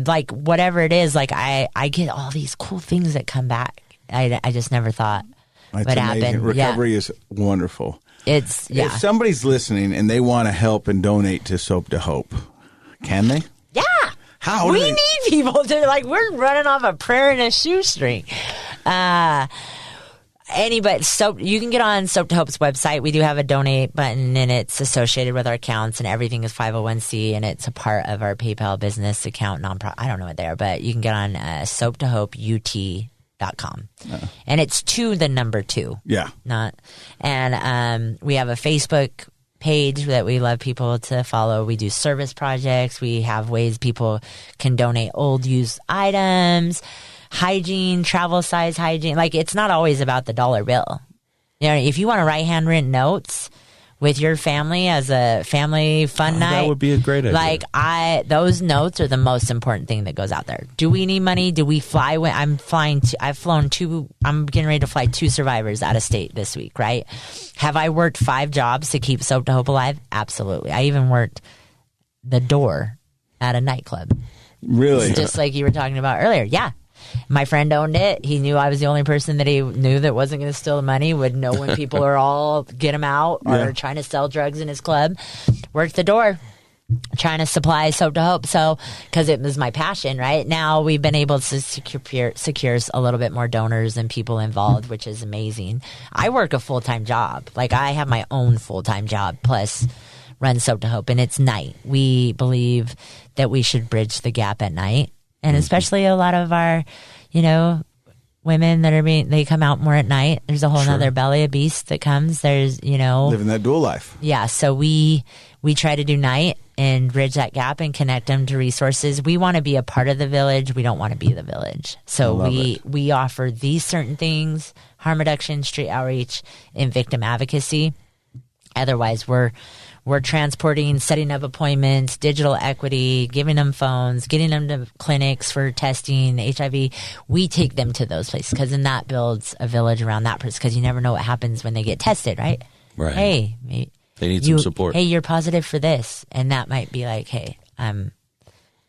like, whatever it is, like, I get all these cool things that come back. I just never thought would happen. Recovery is wonderful. If somebody's listening and they want to help and donate to Soap to Hope, can they? Yeah. How? We need people to, like, we're running off a prayer and a shoestring. You can get on Soap to Hope's website. We do have a donate button, and it's associated with our accounts, and everything is 501c, and it's a part of our PayPal business account, nonprofit. I don't know it there, but you can get on soaptohopeut.com. And it's 2 the number 2. Yeah. And we have a Facebook page that we love people to follow. We do service projects. We have ways people can donate old used items, hygiene, travel size hygiene. Like, it's not always about the dollar bill. If you want to write handwritten notes with your family as a family fun night, that would be a great idea. Like, those notes are the most important thing that goes out there. Do we need money? Do we fly? I'm getting ready to fly 2 survivors out of state this week, right? Have I worked 5 jobs to keep Soap to Hope alive? Absolutely. I even worked the door at a nightclub. Really? Just like you were talking about earlier. Yeah. My friend owned it. He knew I was the only person that he knew that wasn't going to steal the money, would know when people are all get him out or trying to sell drugs in his club. Worked the door, trying to supply Soap to Hope. So, because it was my passion, right? Now we've been able to secure a little bit more donors and people involved, which is amazing. I work a full-time job. Like, I have my own full-time job plus run Soap to Hope, and it's night. We believe that we should bridge the gap at night. And especially a lot of our, women that they come out more at night. There's a whole nother belly of beast that comes. There's, living that dual life. Yeah. So we try to do night and bridge that gap and connect them to resources. We want to be a part of the village. We don't want to be the village. So we offer these certain things: harm reduction, street outreach, and victim advocacy. Otherwise, we're transporting, setting up appointments, digital equity, giving them phones, getting them to clinics for testing, HIV. We take them to those places because then that builds a village around that person, because you never know what happens when they get tested, right? Right. Hey, they need some support. Hey, you're positive for this. And that might be like, hey, I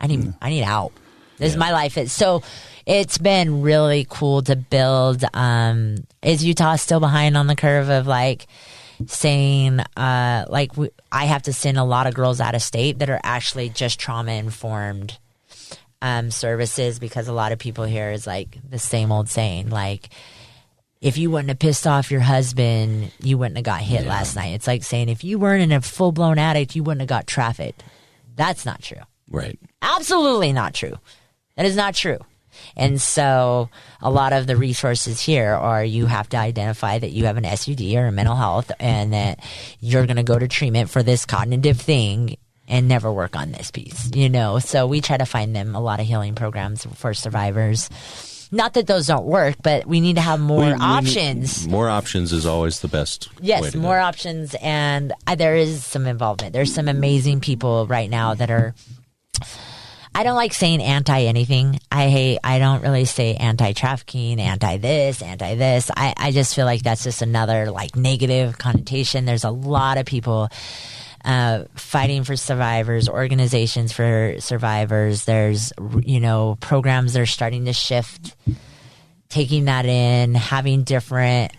need out. This is my life. So it's been really cool to build. Is Utah still behind on the curve of like saying I have to send a lot of girls out of state that are actually just trauma informed services, because a lot of people here is like the same old saying, like, if you wouldn't have pissed off your husband, you wouldn't have got hit last night. It's like saying, if you weren't in a full blown addict, you wouldn't have got trafficked. That's not true. Right. Absolutely not true. That is not true. And so a lot of the resources here are, you have to identify that you have an SUD or a mental health, and that you're going to go to treatment for this cognitive thing and never work on this piece, So we try to find them a lot of healing programs for survivors. Not that those don't work, but we need to have more options. More options is always the best. Yes, more options. And there is some involvement. There's some amazing people right now that are... I don't like saying anti-anything. I don't really say anti-trafficking, anti-this, anti-this. I just feel like that's just another like negative connotation. There's a lot of people fighting for survivors, organizations for survivors. There's, programs that are starting to shift, taking that in, having different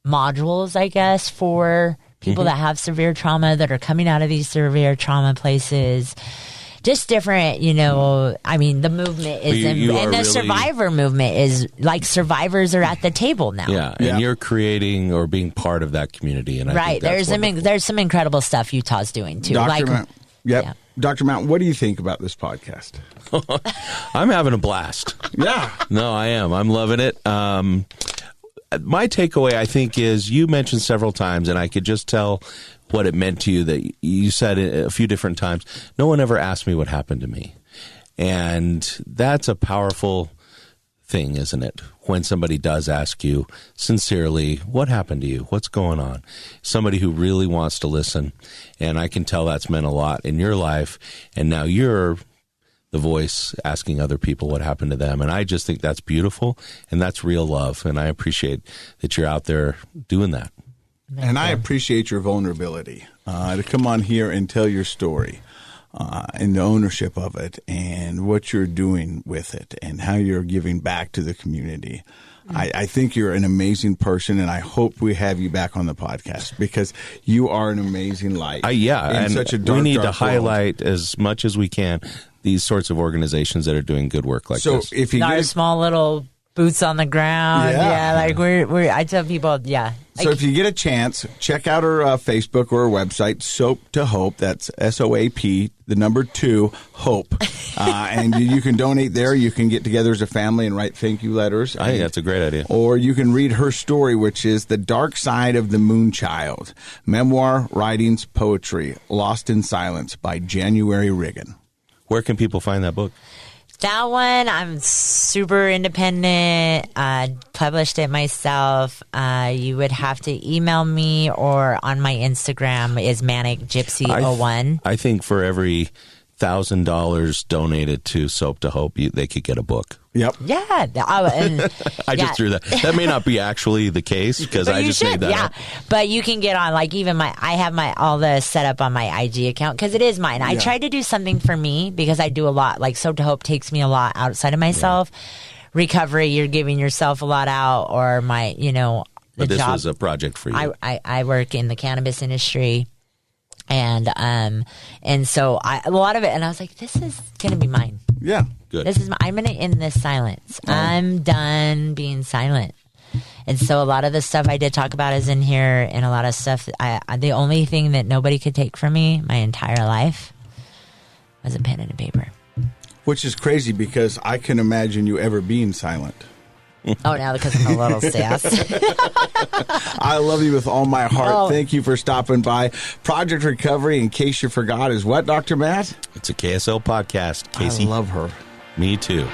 modules, I guess, for people that have severe trauma, that are coming out of these severe trauma places. Just different, the movement is, and the survivor movement is like, survivors are at the table now. Yeah, and you're creating or being part of that community. And I think that's there's some incredible stuff Utah's doing too. Dr. Mountain, what do you think about this podcast? I'm having a blast. Yeah. No, I am. I'm loving it. My takeaway, I think, is you mentioned several times, and I could just tell what it meant to you, that you said it a few different times, no one ever asked me what happened to me. And that's a powerful thing, isn't it? When somebody does ask you sincerely, what happened to you? What's going on? Somebody who really wants to listen. And I can tell that's meant a lot in your life. And now you're the voice asking other people what happened to them. And I just think that's beautiful, and that's real love. And I appreciate that you're out there doing that. And I appreciate your vulnerability to come on here and tell your story and the ownership of it, and what you're doing with it, and how you're giving back to the community. I think you're an amazing person, and I hope we have you back on the podcast, because you are an amazing light. And such a dark, we need to world. highlight as much as we can these sorts of organizations that are doing good work like this. So if you our small little boots on the ground, like we're I tell people, So if you get a chance, check out our Facebook or our website, Soap to Hope. That's SOAP, the number 2, Hope. And you can donate there. You can get together as a family and write thank you letters. I think that's a great idea. Or you can read her story, which is The Dark Side of the Moonchild, Memoir, Writings, Poetry, Lost in Silence by January Riggin. Where can people find that book? That one, I'm super independent. Published it myself. You would have to email me, or on my Instagram is manicgypsy01. I think for every $1,000 donated to Soap to Hope, they could get a book. Yep. Yeah. I just threw that. That may not be actually the case, because I just made that up. But you can get on, like, even I have all the set up on my IG account, because it is mine. I tried to do something for me, because I do a lot. Like, Soap to Hope takes me a lot outside of myself. Recovery, you're giving yourself a lot out, or my, But this job. was a project for you. I work in the cannabis industry. And so a lot of it, and I was like, this is going to be mine. Yeah. Good. I'm going to end this silence. I'm done being silent. And so a lot of the stuff I did talk about is in here, and a lot of stuff, the only thing that nobody could take from me my entire life was a pen and a paper. Which is crazy, because I can imagine you ever being silent. Oh, now because I'm a little sass. I love you with all my heart. Oh. Thank you for stopping by. Project Recovery, in case you forgot, is what, Dr. Matt? It's a KSL podcast. Casey, I love her. me too.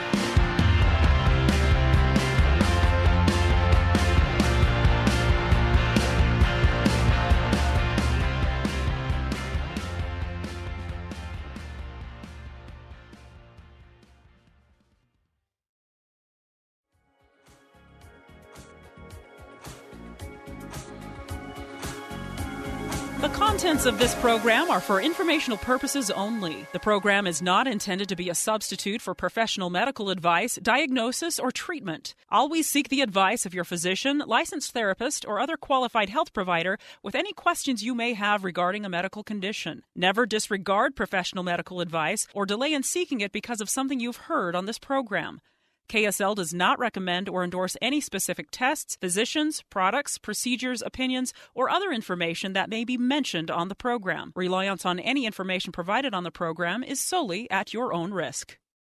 The contents of this program are for informational purposes only. The program is not intended to be a substitute for professional medical advice, diagnosis, or treatment. Always seek the advice of your physician, licensed therapist, or other qualified health provider with any questions you may have regarding a medical condition. Never disregard professional medical advice or delay in seeking it because of something you've heard on this program. KSL does not recommend or endorse any specific tests, physicians, products, procedures, opinions, or other information that may be mentioned on the program. Reliance on any information provided on the program is solely at your own risk.